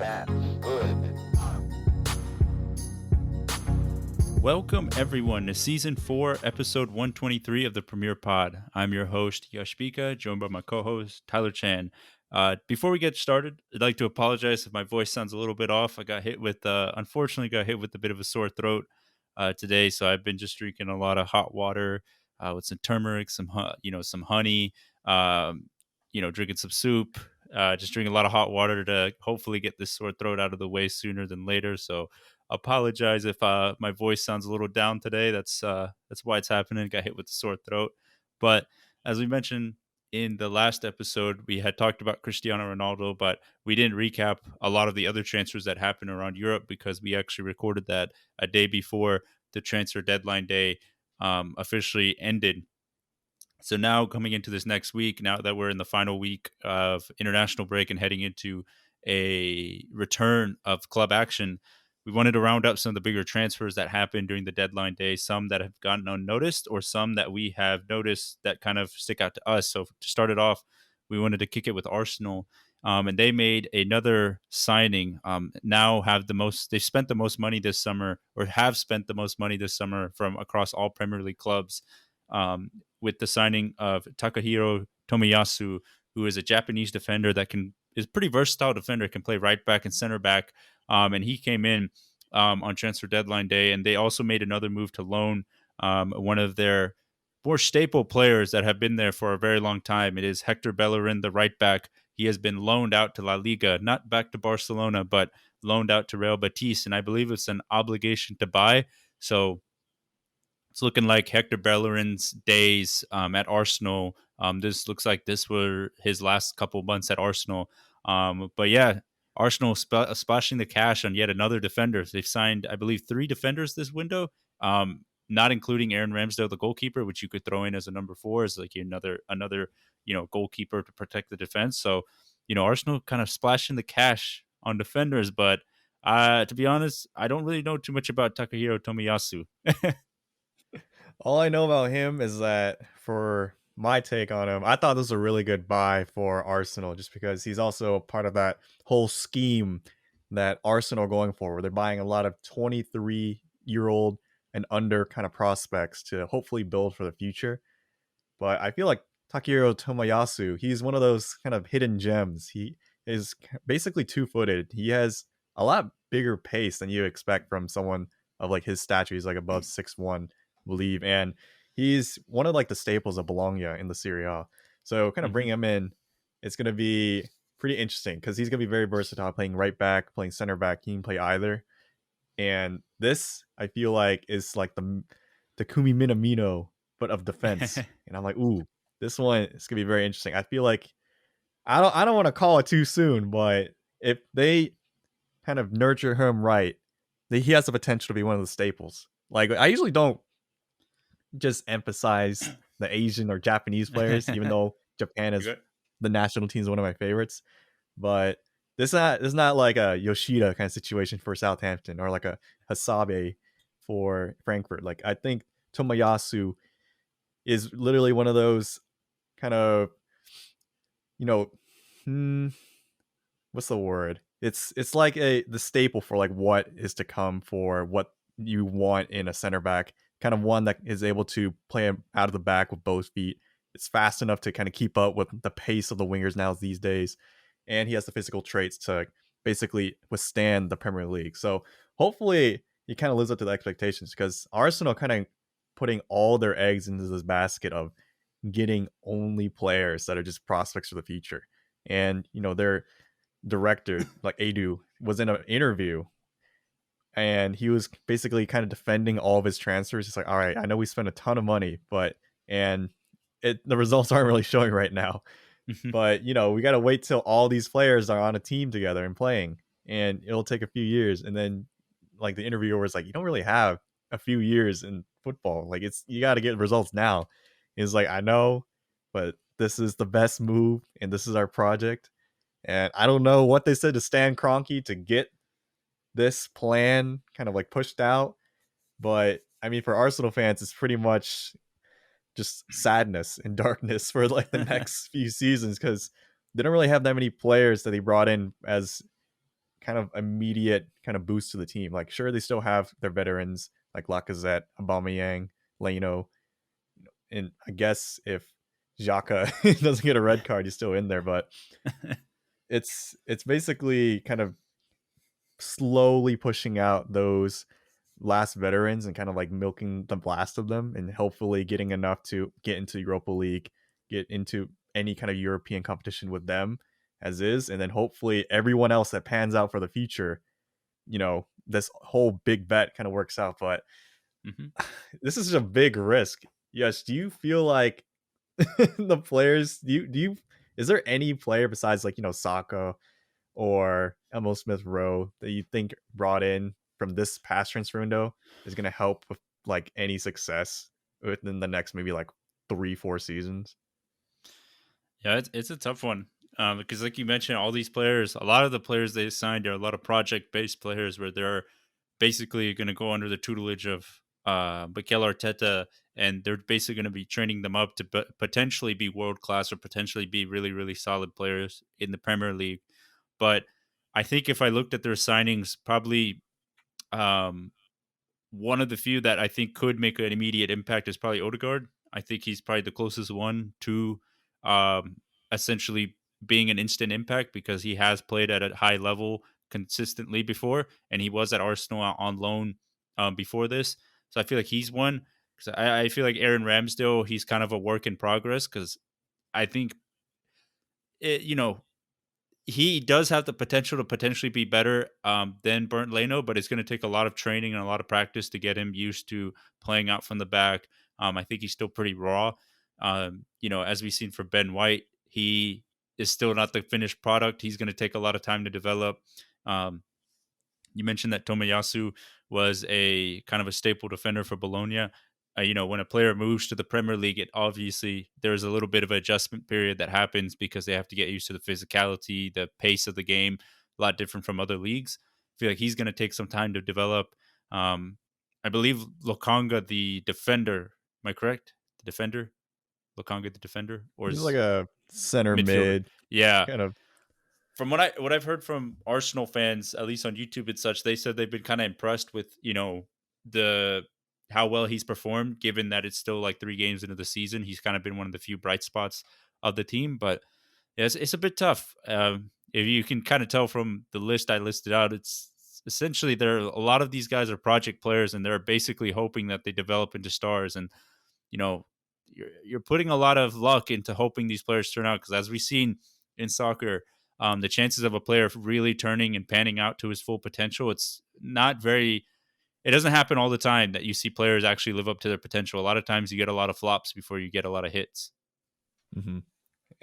bad. Good. Welcome, everyone, to Season 4, Episode 123 of the Premier Pod. I'm your host, Yash Bika, joined by my co-host, Tyler Chan. Before we get started, I'd like to apologize if my voice sounds a little bit off. I unfortunately got hit with a bit of a sore throat today, so I've been just drinking a lot of hot water with some turmeric, some honey, drinking some soup, just drinking a lot of hot water to hopefully get this sore throat out of the way sooner than later. So apologize if my voice sounds a little down today. That's why it's happening. Got hit with the sore throat. But as we mentioned in the last episode, we had talked about Cristiano Ronaldo, but we didn't recap a lot of the other transfers that happened around Europe because we actually recorded that a day before the transfer deadline day officially ended. So now coming into this next week, now that we're in the final week of international break and heading into a return of club action, we wanted to round up some of the bigger transfers that happened during the deadline day, some that have gotten unnoticed or some that we have noticed that kind of stick out to us. So to start it off, we wanted to kick it with Arsenal. And they made another signing. They've spent the most money this summer, or have spent the most money this summer from across all Premier League clubs. With the signing of Takahiro Tomiyasu, who is a Japanese defender is a pretty versatile defender, can play right back and center back. And he came in on transfer deadline day, and they also made another move to loan one of their more staple players that have been there for a very long time. It is Hector Bellerin, the right back. He has been loaned out to La Liga, not back to Barcelona, but loaned out to Real Betis, and I believe it's an obligation to buy. So it's looking like Hector Bellerin's days at Arsenal. This looks like this were his last couple months at Arsenal. But yeah, Arsenal splashing the cash on yet another defender. They've signed, I believe, 3 defenders this window, not including Aaron Ramsdale, the goalkeeper, which you could throw in as a number 4, as like another goalkeeper to protect the defense. So Arsenal kind of splashing the cash on defenders. But to be honest, I don't really know too much about Takahiro Tomiyasu. All I know about him is that, for my take on him, I thought this was a really good buy for Arsenal, just because he's also a part of that whole scheme that Arsenal are going for, where they're buying a lot of 23-year-old and under kind of prospects to hopefully build for the future. But I feel like Takahiro Tomiyasu, he's one of those kind of hidden gems. He is basically 2-footed. He has a lot bigger pace than you expect from someone of like his stature. He's like above 6'1", believe, and he's one of like the staples of Bologna in the Serie A. So kind of bring him in, it's going to be pretty interesting because he's going to be very versatile, playing right back, playing center back. He can play either. And this, I feel like, is like the Kumi Minamino but of defense. And I'm like, ooh, this one is going to be very interesting. I feel like I don't want to call it too soon, but if they kind of nurture him right, he has the potential to be one of the staples. Like, I usually don't just emphasize the Asian or Japanese players, even though Japan is the national team is one of my favorites. But this is not like a Yoshida kind of situation for Southampton or like a Hasabe for Frankfurt. Like, I think Tomiyasu is literally one of those kind of, what's the word? It's like the staple for like what is to come, for what you want in a center back. Kind of one that is able to play out of the back with both feet. It's fast enough to kind of keep up with the pace of the wingers now these days. And he has the physical traits to basically withstand the Premier League. So hopefully he kind of lives up to the expectations, because Arsenal kind of putting all their eggs into this basket of getting only players that are just prospects for the future. And, their director, like Edu, was in an interview, and he was basically kind of defending all of his transfers. He's like, all right, I know we spent a ton of money, the results aren't really showing right now. But, we got to wait till all these players are on a team together and playing, and it'll take a few years. And then, like, the interviewer was like, you don't really have a few years in football. Like, you got to get results now. He's like, I know, but this is the best move, and this is our project. And I don't know what they said to Stan Kroenke to get this plan kind of like pushed out, but I mean, for Arsenal fans, it's pretty much just sadness and darkness for like the next few seasons, because they don't really have that many players that they brought in as kind of immediate kind of boost to the team. Like, sure, they still have their veterans like Lacazette, Aubameyang, Leno, and I guess if Xhaka doesn't get a red card, he's still in there. But it's basically kind of slowly pushing out those last veterans and kind of like milking the blast of them and hopefully getting enough to get into Europa League, get into any kind of European competition with them as is, and then hopefully everyone else that pans out for the future, this whole big bet kind of works out. But Mhm. this is a big risk. Yes, do you feel like the players do you is there any player besides like Saka or Emil Smith Rowe that you think brought in from this past transfer window is going to help with like any success within the next maybe like 3-4 seasons? Yeah, it's a tough one because, like you mentioned, all these players, a lot of the players they signed are a lot of project-based players where they're basically going to go under the tutelage of Mikel Arteta, and they're basically going to be training them up to potentially be world class or potentially be really, really solid players in the Premier League. But I think if I looked at their signings, probably um, one of the few that I think could make an immediate impact is probably Odegaard. I think he's probably the closest one to um, essentially being an instant impact because he has played at a high level consistently before, and he was at Arsenal on loan before this. So I feel like he's one. Because I feel like Aaron Ramsdale, he's kind of a work in progress because I think it, he does have the potential to potentially be better than Bernd Leno, but it's going to take a lot of training and a lot of practice to get him used to playing out from the back. I think he's still pretty raw. As we've seen for Ben White, he is still not the finished product. He's going to take a lot of time to develop. Um, you mentioned that Tomiyasu was a kind of a staple defender for Bologna. When a player moves to the Premier League, it obviously there's a little bit of an adjustment period that happens because they have to get used to the physicality, the pace of the game, a lot different from other leagues. I feel like he's going to take some time to develop. Um, I believe Lokanga, the defender, am I correct? The defender, Lokanga, the defender, or He's like is a center midfielder? mid Yeah, kind of. from what I've heard from Arsenal fans, at least on YouTube and such, they said they've been kind of impressed with the how well he's performed, given that it's still like 3 games into the season. He's kind of been one of the few bright spots of the team, but yeah, it's a bit tough. If you can kind of tell from the list I listed out, it's essentially there. A lot of these guys are project players, and they're basically hoping that they develop into stars. And you know, you're putting a lot of luck into hoping these players turn out because, as we've seen in soccer, the chances of a player really turning and panning out to his full potential, it's not very. It doesn't happen all the time that you see players actually live up to their potential. A lot of times you get a lot of flops before you get a lot of hits. Mhm.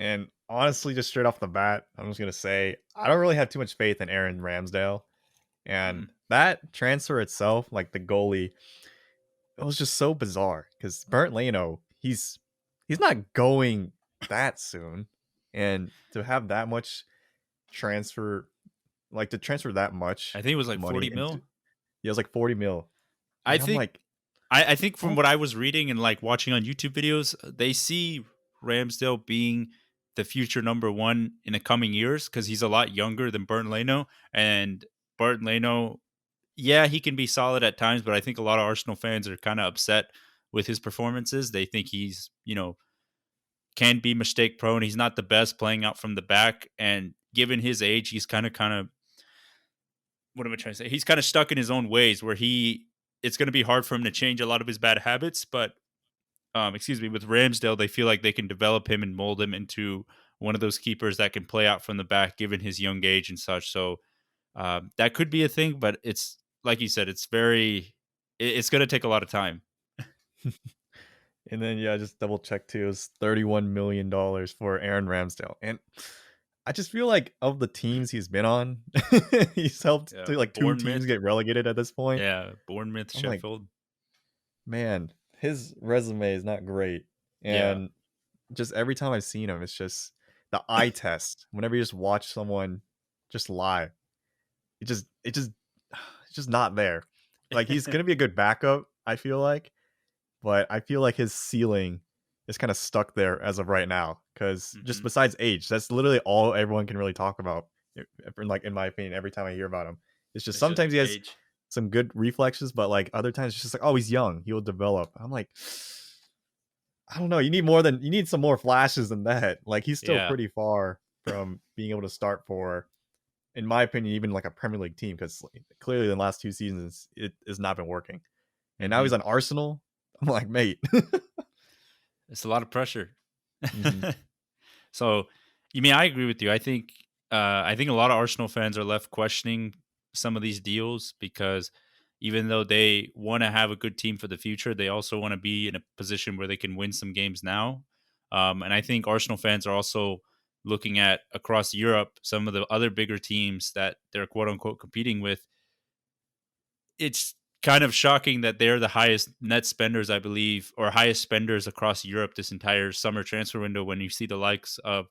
And honestly, just straight off the bat, I'm just gonna say I don't really have too much faith in Aaron Ramsdale. Mm. And that transfer itself, like the goalie, it was just so bizarre because Bernd Leno, he's not going that soon, and to have that much transfer, like to transfer that much I think it was like money 40 into, mil. yeah, it was like 40 mil, I and I'm think like, I think from oh, what I was reading and like watching on YouTube videos, they see Ramsdale being the future number one in the coming years because he's a lot younger than Burton Leno. And Burton Leno, yeah, he can be solid at times, but I think a lot of Arsenal fans are kind of upset with his performances. They think he's, can be mistake prone. He's not the best playing out from the back. And given his age, he's kind of what am I trying to say? He's kind of stuck in his own ways where it's going to be hard for him to change a lot of his bad habits. But with Ramsdale, they feel like they can develop him and mold him into one of those keepers that can play out from the back, given his young age and such. So that could be a thing, but it's like you said, it's going to take a lot of time. and then yeah, I just double checked too. It was $31 million for Aaron Ramsdale, and I just feel like of the teams he's been on, he's helped Yeah, to like two teams Bournemouth. get relegated at this point. Yeah, Bournemouth, I'm like, Sheffield. man, his resume is not great. Yeah. And just every time I've seen him, it's just the eye test. Whenever you just watch someone just lie, it just it's just not there. Like he's gonna be a good backup, I feel like, but I feel like his ceiling is kind of stuck there as of right now. Cause just Hmm. besides age, that's literally all everyone can really talk about Like in my opinion, every time I hear about him, it's just It's just sometimes he has age. some good reflexes, but like other times it's just like, oh, he's young, he'll develop. I'm like, I don't know. You need some more flashes than that. Like he's still Yeah. pretty far from being able to start for, in my opinion, even like a Premier League team because clearly in the last 2 seasons it has not been working. And now he's Hmm. on Arsenal. I'm like, mate. It's a lot of pressure. Mhm. So, you mean I agree with you. I think a lot of Arsenal fans are left questioning some of these deals because even though they want to have a good team for the future, they also want to be in a position where they can win some games now. And I think Arsenal fans are also looking at across Europe some of the other bigger teams that they're quote unquote competing with. It's kind of shocking that they're the highest net spenders, I believe, or highest spenders across Europe this entire summer transfer window. When you see the likes of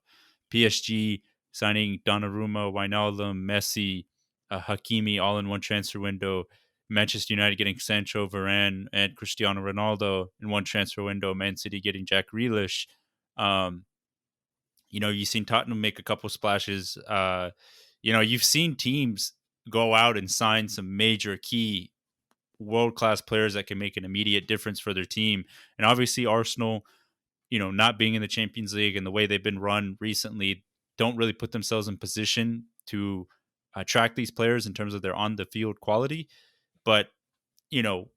PSG signing Donnarumma, Wijnaldum, Messi, Hakimi, all in one transfer window. Manchester United getting Sancho, Varane, and Cristiano Ronaldo in one transfer window. Man City getting Jack Grealish. Um, you've seen Tottenham make a couple splashes. You've seen teams go out and sign some major key world class players that can make an immediate difference for their team. And obviously, Arsenal, not being in the Champions League and the way they've been run recently, don't really put themselves in position to attract these players in terms of their on the field quality. But, you know,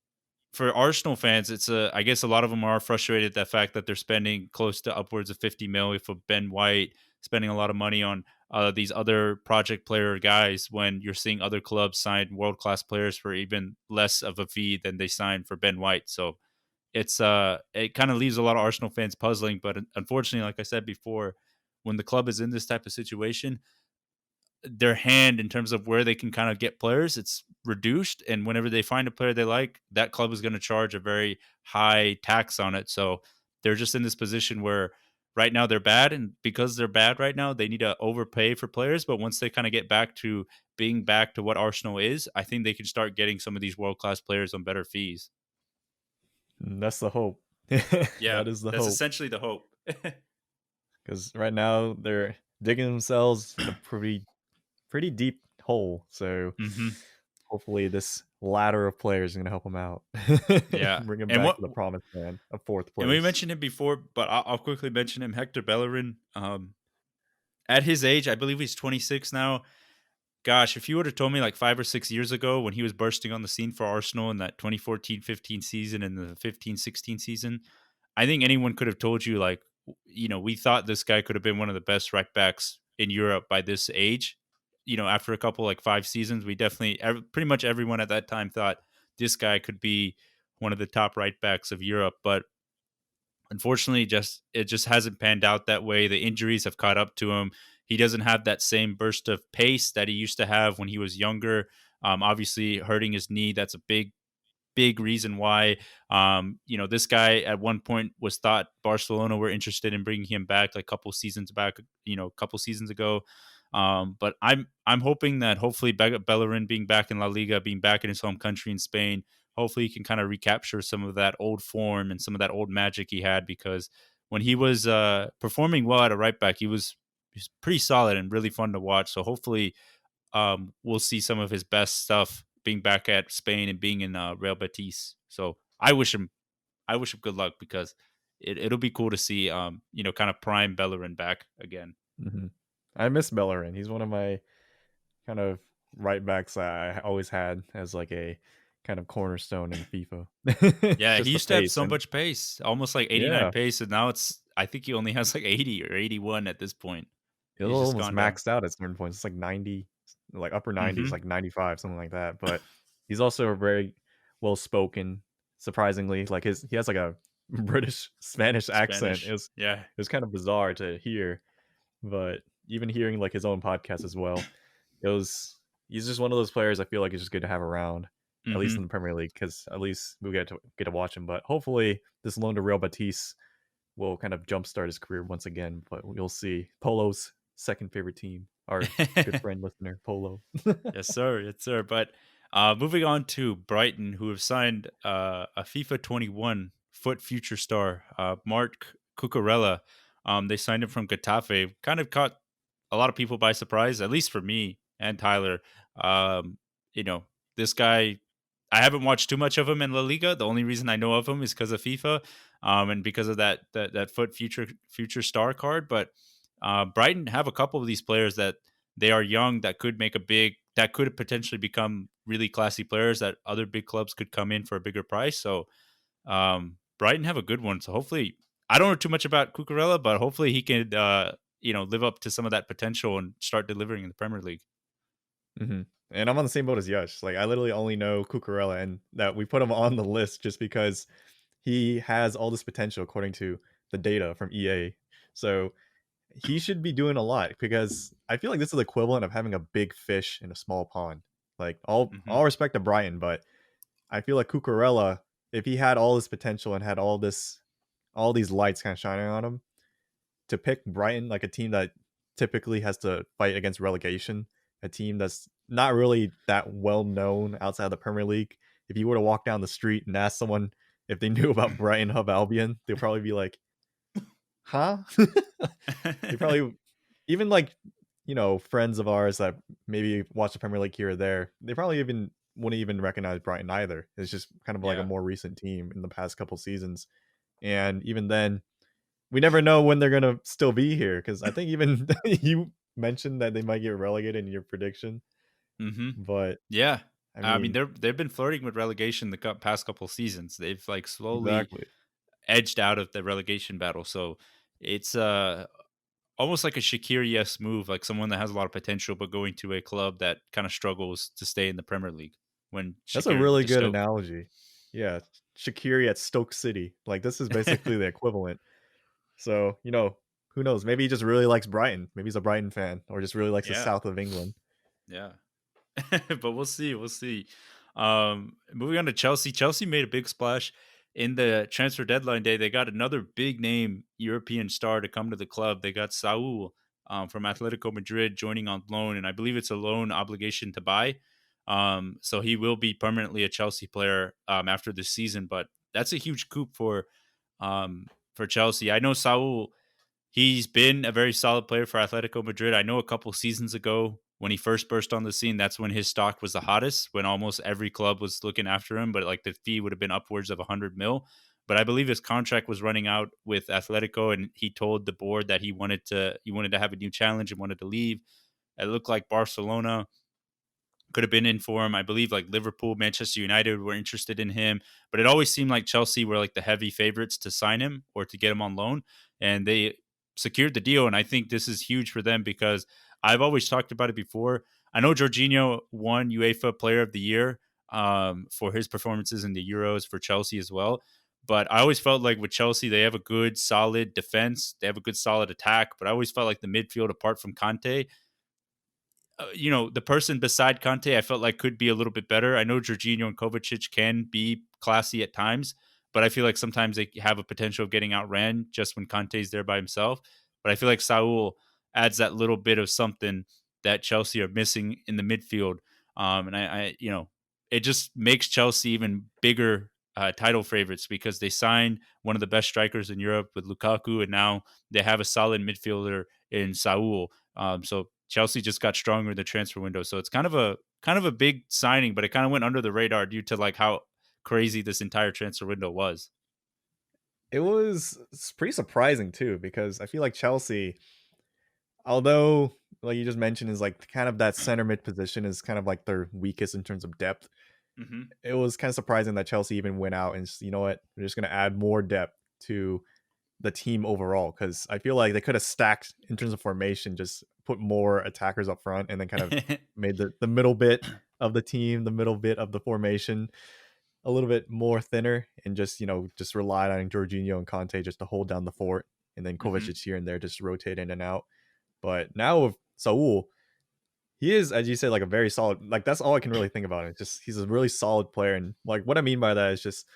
for Arsenal fans, I guess a lot of them are frustrated at the fact that they're spending close to upwards of 50 million for Ben White, spending a lot of money on these other project player guys when you're seeing other clubs sign world class players for even less of a fee than they signed for Ben White. So it kind of leaves a lot of Arsenal fans puzzling. But unfortunately, like I said before, when the club is in this type of situation, their hand in terms of where they can kind of get players, it's reduced. And whenever they find a player they like, that club is going to charge a very high tax on it. So they're just in this position where right now they're bad. And because they're bad right now, they need to overpay for players. But once they kind of get back to being back to what Arsenal is, I think they can start getting some of these world class players on better fees. That's the hope. Yeah, That is the that's hope. essentially the hope. Because right now they're digging themselves in a pretty deep hole. So Hmm. hopefully this ladder of players is going to help them out, Yeah. bring them And back what to the promised land of fourth and we place. mentioned him before, but I'll quickly mention him. Hector Bellerin. At his age, I believe he's 26 now. Gosh, if you would have told me like 5 or 6 years ago when he was bursting on the scene for Arsenal in that 2014-15 season and the 15-16 season, I think anyone could have told you like, we thought this guy could have been one of the best right backs in Europe by this age. After a couple like 5 seasons, we definitely pretty much everyone at that time thought this guy could be one of the top right backs of Europe. But unfortunately, it just hasn't panned out that way. The injuries have caught up to him. He doesn't have that same burst of pace that he used to have when he was younger. Obviously, hurting his knee, that's a big reason why. This guy at one point was thought Barcelona were interested in bringing him back like a couple seasons back, a couple seasons ago. But I'm hoping that hopefully Bellerin being back in La Liga, being back in his home country in Spain, hopefully he can kind of recapture some of that old form and some of that old magic he had, because when he was performing well at a right back, he was pretty solid and really fun to watch. So hopefully we'll see some of his best stuff being back at Spain and being in Real Betis. So I wish him good luck, because it'll be cool to see kind of prime Bellerin back again. Hmm. I miss Bellerin. He's one of my kind of right backs I always had as like a kind of cornerstone in FIFA. Yeah, he Just the used to have pace so and much pace, almost like 89 yeah, pace, and now I think he only has like 80 or 81 at this point. it He's just almost gone down. maxed out at certain points. It's like 90, like upper 90s, Hmm. like 95, something like that. But he's also a very well spoken, surprisingly. Like he has like a British Spanish accent. Spanish. Yeah. It was kind of bizarre to hear, but even hearing like his own podcast as well, it was he's just one of those players I feel like it's just good to have around, at least in Hmm. the Premier League, because at least we get to watch him. But hopefully this loan to Real Betis will kind of jumpstart his career once again. But we'll see. Polo's second favorite team, our good friend listener Polo. Yes, sir. Yes, sir. But moving on to Brighton, who have signed a FIFA 21 foot future star, Mark Cucurella. They signed him from Getafe. Kind of caught a lot of people by surprise, at least for me and Tyler. Um, you know, this guy, I haven't watched too much of him in La Liga. The only reason I know of him is because of FIFA, and because of that foot future star card. But Brighton have a couple of these players that they are young that could make a big that could potentially become really classy players that other big clubs could come in for a bigger price. So Brighton have a good one. So hopefully, I don't know too much about Cucurella, but hopefully he can live up to some of that potential and start delivering in the Premier League. And I'm on the same boat as Yash. Like, I literally only know Cucurella, and that we put him on the list just because he has all this potential according to the data from EA. So he should be doing a lot because I feel like this is the equivalent of having a big fish in a small pond. Like, Hmm. all respect to Brian, but I feel like Cucurella, if he had all this potential and had all these lights kind of shining on him, to pick Brighton, like a team that typically has to fight against relegation, a team that's not really that well known outside of the Premier League. If you were to walk down the street and ask someone if they knew about Brighton Hove Albion, they'll probably be like, "Huh?" They probably even like friends of ours that maybe watch the Premier League here or there. They probably even wouldn't even recognize Brighton either. It's just kind of like a Yeah. more recent team in the past couple seasons, and even then, we never know when they're gonna still be here. Because I think even you mentioned that they might get relegated in your prediction, Hmm. but Yeah. I I mean, mean, they've been flirting with relegation past couple seasons. They've like slowly exactly. edged out of the relegation battle. So it's almost like a Shaqiri-esque move, like someone that has a lot of potential, but going to a club that kind of struggles to stay in the Premier League when That's a Shaqiri went really to good Stoke. analogy. Yeah, Shaqiri at Stoke City. Like, this is basically the equivalent. So, who knows? Maybe he just really likes Brighton. Maybe he's a Brighton fan or just really likes the Yeah. south of England. Yeah. But we'll see. We'll see. Moving on to Chelsea. Chelsea made a big splash in the transfer deadline day. They got another big name European star to come to the club. They got Saul from Atletico Madrid joining on loan, and I believe it's a loan obligation to buy. So he will be permanently a Chelsea player after this season. But that's a huge coup for Chelsea. I know Saul. He's been a very solid player for Atletico Madrid. I know a couple seasons ago when he first burst on the scene, that's when his stock was the hottest, when almost every club was looking after him, but like the fee would have been upwards of 100 mil. But I believe his contract was running out with Atletico, and he told the board that he wanted to have a new challenge and wanted to leave. It looked like Barcelona could have been in for him. I believe like Liverpool, Manchester United were interested in him, but it always seemed like Chelsea were like the heavy favorites to sign him or to get him on loan, and they secured the deal. And I think this is huge for them because I've always talked about it before. I know Jorginho won UEFA Player of the Year for his performances in the Euros for Chelsea as well. But I always felt like with Chelsea, they have a good, solid defense. They have a good, solid attack. But I always felt like the midfield, apart from Conte, the person beside Conte, I felt like could be a little bit better. I know Jorginho and Kovacic can be classy at times, but I feel like sometimes they have a potential of getting outran just when Conte's there by himself. But I feel like Saul adds that little bit of something that Chelsea are missing in the midfield. And it just makes Chelsea even bigger title favorites because they signed one of the best strikers in Europe with Lukaku, and now they have a solid midfielder in Saul. So Chelsea just got stronger in the transfer window. So it's kind of a big signing, but it kind of went under the radar due to like how crazy this entire transfer window was. It's pretty surprising too, because I feel like Chelsea, although like you just mentioned, is like kind of that center mid position is kind of like their weakest in terms of depth. Hmm. It was kind of surprising that Chelsea even went out and you know what, we're just going to add more depth to the team overall, because I feel like they could have stacked in terms of formation, just put more attackers up front, and then kind of made the middle bit of the team, the middle bit of the formation, a little bit more thinner, and just just relied on Jorginho and Conte just to hold down the fort, and then Hmm. Kovacic here and there just rotate in and out. But now with Saul, he is, as you said, like a very solid. Like, that's all I can really think about. It's just he's a really solid player, and like what I mean by that is just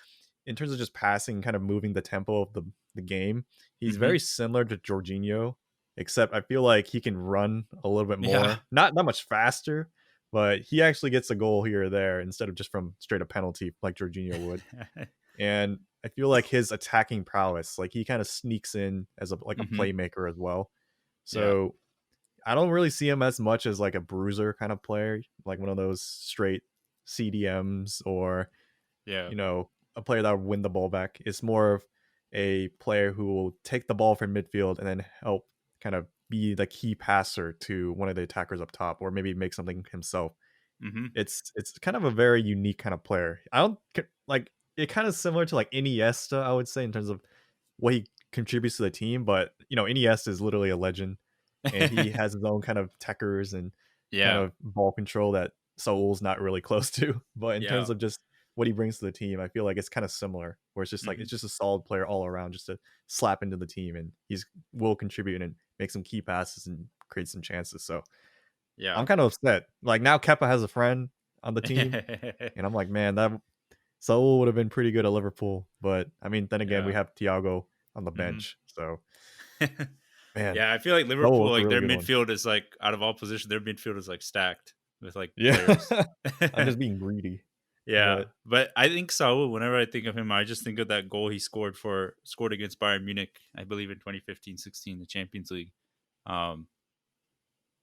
in terms of just passing, kind of moving the tempo of the game. He's very Hmm. similar to Jorginho, except I feel like he can run a little bit Yeah. more, not that much faster, but he actually gets a goal here or there instead of just from straight up penalty like Jorginho would. And I feel like his attacking prowess, like he kind of sneaks in as a Hmm. playmaker as well. Yeah. So I don't really see him as much as like a bruiser kind of player, like one of those straight CDMs or Yeah. a player that will win the ball back. It's more of a player who will take the ball from midfield and then help kind of be the key passer to one of the attackers up top, or maybe make something himself. Hmm. It's kind of a very unique kind of player. I don't like it. Kind of similar to like Iniesta, I would say, in terms of what he contributes to the team. But Iniesta is literally a legend, and he has his own kind of techers and kind Yeah. of ball control that Saul's not really close to. But in terms Yeah. of just what he brings to the team, I feel like it's kind of similar, where it's just like Hmm. it's just a solid player all around, just to slap into the team, and he's will contribute and make some key passes and create some chances. So Yeah. I'm kind of upset. Like now, Kepa has a friend on the team, and I'm like, man, that Saul would have been pretty good at Liverpool. But I mean, then again, we Yeah. have Thiago on the Hmm. bench, so man, Yeah, I feel like Saul Liverpool, was a like really their good one. midfield is like out of all positions, their midfield is like stacked with like Yeah, players. I'm just being greedy, Yeah, but but I think Saul. Whenever I think of him, I just think of that goal he scored against Bayern Munich, I believe in 2015-16, the Champions League. Um,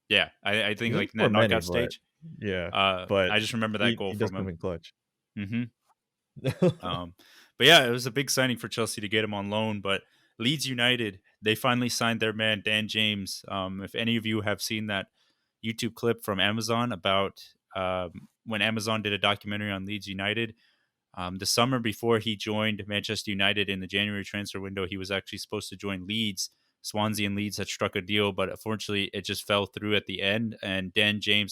yeah, I he think doesn't like in that score many. knockout But stage, yeah, but I just remember that goal he does from come him. in clutch. Hmm. But yeah, it was a big signing for Chelsea to get him on loan. But Leeds United, they finally signed their man Dan James. If any of you have seen that YouTube clip from Amazon about when Amazon did a documentary on Leeds United, the summer before he joined Manchester United in the January transfer window, he was actually supposed to join Leeds. Swansea and Leeds had struck a deal, but unfortunately, it just fell through at the end. And Dan James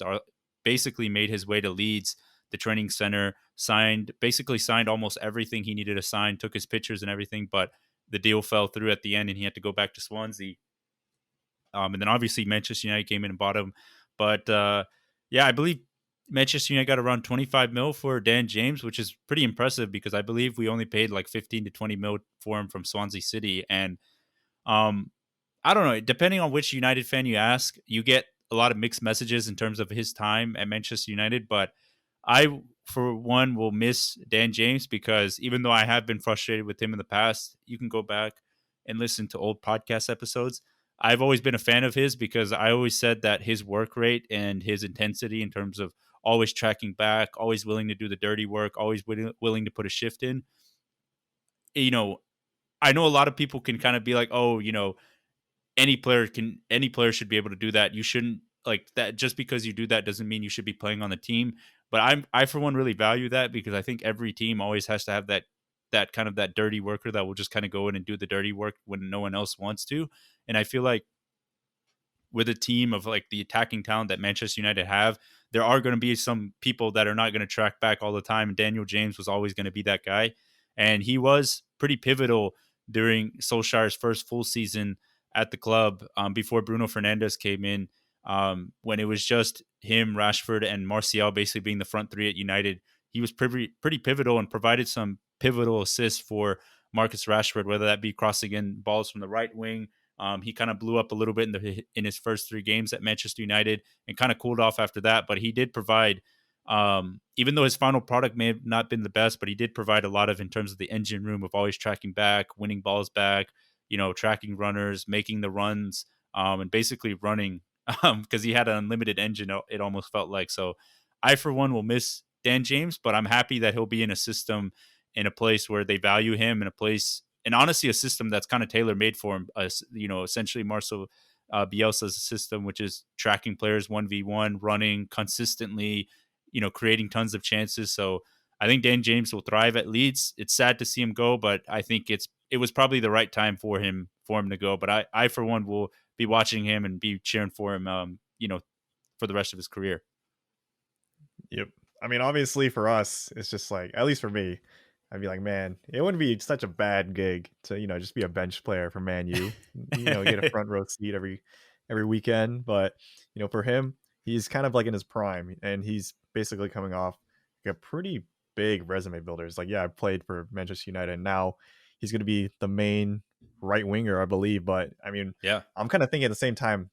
basically made his way to Leeds, the training center, basically signed almost everything he needed to sign, took his pictures and everything, but the deal fell through at the end, and he had to go back to Swansea. And then obviously Manchester United came in and bought him. But yeah, I believe Manchester United got around 25 mil for Dan James, which is pretty impressive because I believe we only paid like 15 to 20 mil for him from Swansea City. And um, I don't know, depending on which United fan you ask, you get a lot of mixed messages in terms of his time at Manchester United. But I, for one, will miss Dan James because even though I have been frustrated with him in the past, you can go back and listen to old podcast episodes. I've always been a fan of his because I always said that his work rate and his intensity in terms of always tracking back, always willing to do the dirty work, always willing to put a shift in. You know, I know a lot of people can kind of be like, oh, any player should be able to do that. You shouldn't like that just because you do that doesn't mean you should be playing on the team. But I for one really value that because I think every team always has to have that kind of that dirty worker that will just kind of go in and do the dirty work when no one else wants to. And I feel like with a team of like the attacking talent that Manchester United have, there are going to be some people that are not going to track back all the time. And Daniel James was always going to be that guy. And he was pretty pivotal during Solskjaer's first full season at the club before Bruno Fernandes came in. When it was just him, Rashford, and Martial basically being the front three at United, he was pretty pivotal and provided some pivotal assists for Marcus Rashford, whether that be crossing in balls from the right wing. He kind of blew up a little bit in his first 3 games at Manchester United and kind of cooled off after that. But he did provide, even though his final product may have not been the best, but he did provide a lot of in terms of the engine room of always tracking back, winning balls back, tracking runners, making the runs, and basically running because he had an unlimited engine. It almost felt like so. I for one will miss Dan James, but I'm happy that he'll be in a system in a place where they value him in a place and honestly a system that's kind of tailor made for him. Essentially Marcel Bielsa's system, which is tracking players 1v1, running consistently, creating tons of chances. So I think Dan James will thrive at Leeds. It's sad to see him go, but I think it was probably the right time for him to go. But I for one will be watching him and be cheering for him, for the rest of his career. Yep. I mean, obviously for us, it's just like, at least for me, I'd be like, man, it wouldn't be such a bad gig to, just be a bench player for Man U. Get a front row seat every weekend. But, for him, he's kind of like in his prime, and he's basically coming off like a pretty big resume builder. It's like, yeah, I played for Manchester United, and now he's going to be the main right winger, I believe. But I mean, Yeah. I'm kind of thinking at the same time,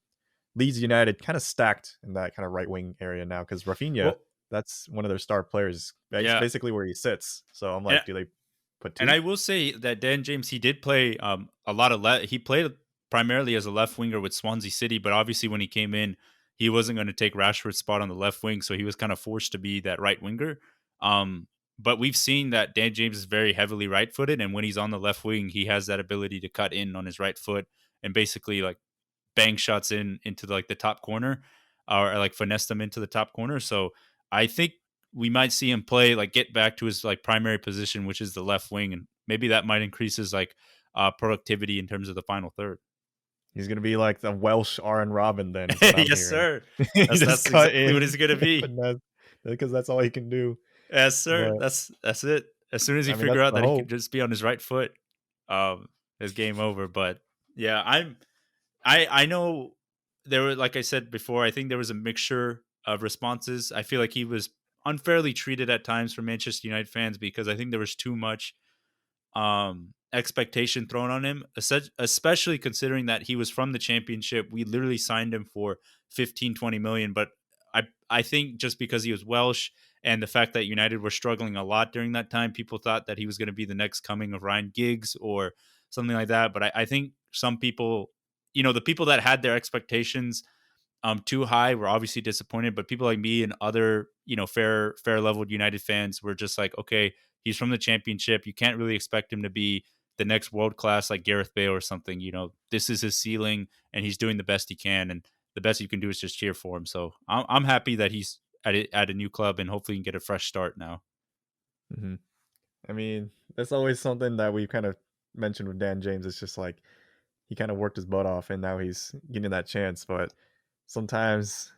Leeds United kind of stacked in that kind of right wing area now, because Rafinha, Well, that's one of their star players. That's yeah. basically where he sits. So I'm And like, do they put And two? I will say that Dan James, he did play a lot of he played. primarily as a left winger with Swansea City, but obviously when he came in, he wasn't going to take Rashford's spot on the left wing, so he was kind of forced to be that right winger. Um, but we've seen that Dan James is very heavily right-footed, and when he's on the left wing, he has that ability to cut in on his right foot and basically like bang shots into like the top corner, or like finesse them into the top corner. So I think we might see him play like get back to his like primary position, which is the left wing, and maybe that might increase his like productivity in terms of the final third. He's gonna be like the Welsh Aaron Robin then is what I'm Yes, hearing. sir. He just That's cut exactly what he's in gonna and be. finesse because that's all he can do. Yes, sir. But That's it. As soon as you I mean, figure that's out the that he can hope. just be on his right foot, it's game over. But yeah, I know there were, like I said before, I think there was a mixture of responses. I feel like he was unfairly treated at times for Manchester United fans because I think there was too much expectation thrown on him, especially considering that he was from the championship. We literally signed him for 15, 20 million. But I think just because he was Welsh and the fact that United were struggling a lot during that time, people thought that he was going to be the next coming of Ryan Giggs or something like that. But I think some people, the people that had their expectations too high were obviously disappointed, but people like me and other, fair leveled United fans were just like, okay, he's from the championship. You can't really expect him to be the next world class like Gareth Bale or something. This is his ceiling and he's doing the best he can. And the best you can do is just cheer for him. So I'm happy that he's at a new club and hopefully he can get a fresh start now. Mhm. I mean, that's always something that we've kind of mentioned with Dan James. It's just like he kind of worked his butt off and now he's getting that chance. But sometimes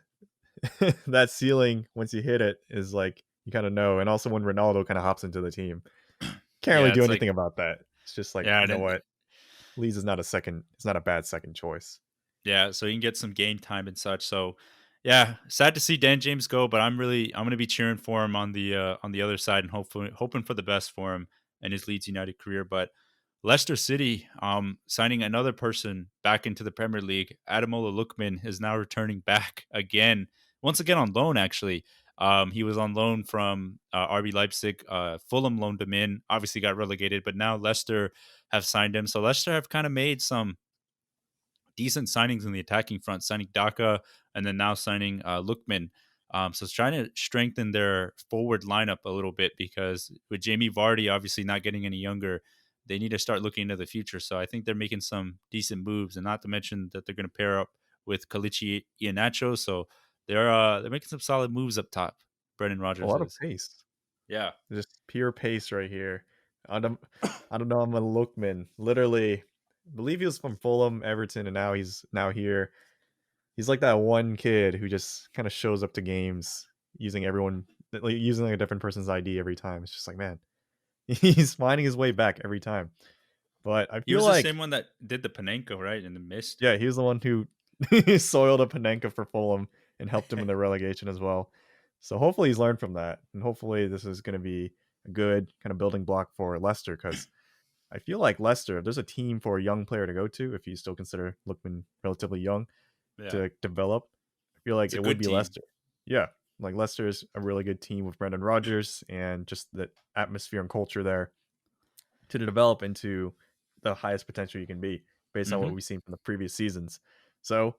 that ceiling, once you hit it, is like you kind of know. And also when Ronaldo kind of hops into the team, can't really Yeah, do it's like, anything about that. It's just like, yeah, you know and what? Leeds is not a second, it's not a bad second choice. yeah, so he can get some game time and such. So, yeah, sad to see Dan James go, but I'm gonna be cheering for him on the other side and hopefully hoping for the best for him and his Leeds United career. But Leicester City, signing another person back into the Premier League, Ademola Lookman is now returning back again, once again on loan. Actually, he was on loan from RB Leipzig. Fulham loaned him in. Obviously, got relegated, but now Leicester have signed him. So Leicester have kind of made some decent signings in the attacking front, signing Daka and then now signing Lookman. So it's trying to strengthen their forward lineup a little bit because with Jamie Vardy obviously not getting any younger, they need to start looking into the future. So I think they're making some decent moves, and not to mention that they're going to pair up with Kalichi Iheanacho. So they're making some solid moves up top. Brendan A Rodgers lot of is. pace. Yeah. Just pure pace right here. I don't I don't know, I'm a Lookman. Literally, I believe he was from Fulham, Everton, and he's now here. He's like that one kid who just kind of shows up to games using using like a different person's ID every time. It's just like, man, he's finding his way back every time. But I He feel was the same like, one that did the Panenka, right? In the mist. yeah, he was the one who soiled a Panenka for Fulham and helped him in the relegation as well. So hopefully he's learned from that, and hopefully this is going to be a good kind of building block for Leicester because I feel like Leicester, if there's a team for a young player to go to, if you still consider Lookman relatively young Yeah. to develop, I feel like It's a it would good be team. Leicester. Yeah, like Leicester is a really good team with Brendan Rodgers and just the atmosphere and culture there to develop into the highest potential you can be based on what Hmm. we've seen from the previous seasons. So,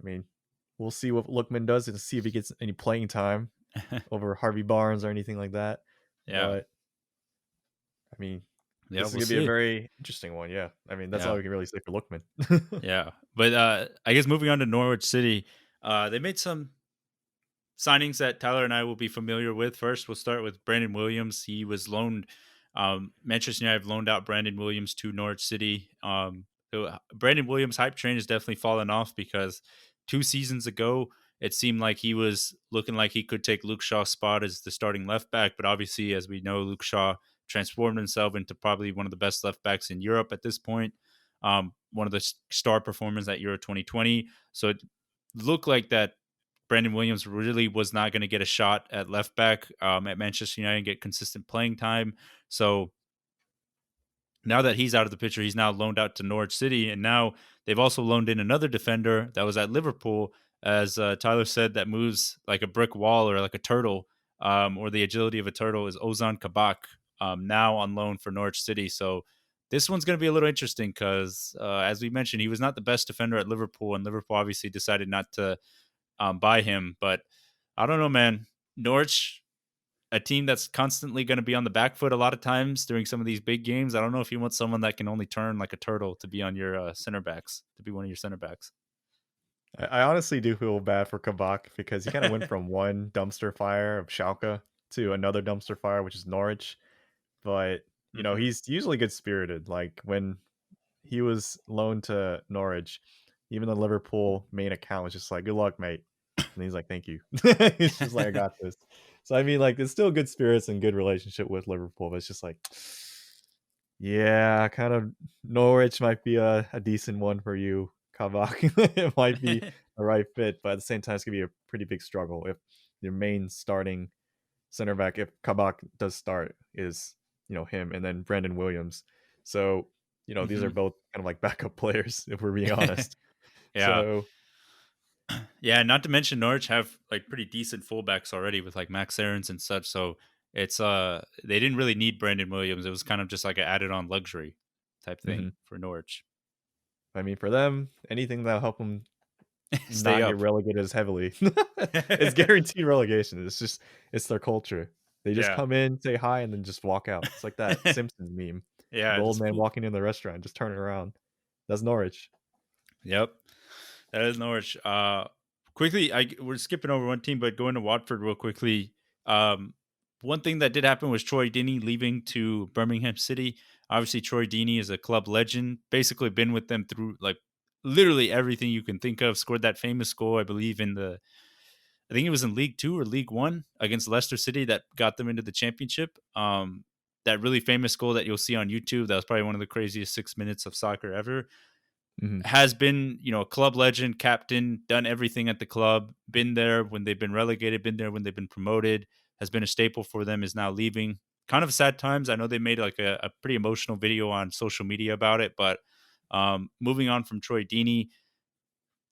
I mean, we'll see what Lookman does and see if he gets any playing time over Harvey Barnes or anything like that. Yeah. But I mean, Yeah, this is we'll gonna be a see. very interesting one. Yeah, I mean, that's all Yeah. we can really say for Lookman. Yeah. But I guess moving on to Norwich City, they made some signings that Tyler and I will be familiar with. First, we'll start with Brandon Williams. He was loaned. Manchester United loaned out Brandon Williams to Norwich City. Brandon Williams' hype train has definitely fallen off because 2 seasons ago, it seemed like he was looking like he could take Luke Shaw's spot as the starting left back. But obviously, as we know, Luke Shaw transformed himself into probably one of the best left backs in Europe at this point. One of the star performers at Euro 2020. So it looked like that Brandon Williams really was not going to get a shot at left back at Manchester United and get consistent playing time. So now that he's out of the picture, he's now loaned out to Norwich City, and now they've also loaned in another defender that was at Liverpool. As Tyler said, that moves like a brick wall or like a turtle, or the agility of a turtle is Ozan Kabak, now on loan for Norwich City. So this one's going to be a little interesting because, as we mentioned, he was not the best defender at Liverpool, and Liverpool obviously decided not to buy him. But I don't know, man. Norwich, a team that's constantly going to be on the back foot a lot of times during some of these big games. I don't know if you want someone that can only turn like a turtle to be on your center backs, to be one of your center backs. I honestly do feel bad for Kabak because he kind of went from one dumpster fire of Schalke to another dumpster fire, which is Norwich. But Hmm. he's usually good spirited. Like when he was loaned to Norwich, even the Liverpool main account was just like, "Good luck, mate," and he's like, "Thank you." He's just like, "I got this." So I mean, like, it's still good spirits and good relationship with Liverpool, but it's just like, yeah, kind of Norwich might be a decent one for you, Kabak. It might be the right fit, but at the same time, it's gonna be a pretty big struggle if your main starting center back, if Kabak does start, is him and then Brandon Williams. So these are Hmm. both kind of like backup players if we're being honest. Yeah. So Yeah, not to mention Norwich have like pretty decent fullbacks already with like Max Aarons and such. So it's they didn't really need Brandon Williams. It was kind of just like an added on luxury type thing mhm. for Norwich. I mean, for them, anything that'll help them Stay not get up. relegated as heavily, it's guaranteed relegation. It's their culture. They just Yeah. come in, say hi, and then just walk out. It's like that Simpsons meme, Yeah, the old just man poop. walking in the restaurant, just turning around. That's Norwich. Yep. That is Norwich. Quickly, we're skipping over one team, but going to Watford real quickly. Um, One thing that did happen was Troy Deeney leaving to Birmingham City. Obviously, Troy Deeney is a club legend. Basically, been with them through like literally everything you can think of. Scored that famous goal, I believe, I think it was in League Two or League One against Leicester City that got them into the championship. That really famous goal that you'll see on YouTube. That was probably one of the craziest 6 minutes of soccer ever. Mhm. Has been, a club legend, captain, done everything at the club, been there when they've been relegated, been there when they've been promoted, has been a staple for them, is now leaving. Kind of sad times. I know they made like a pretty emotional video on social media about it, but moving on from Troy Deeney,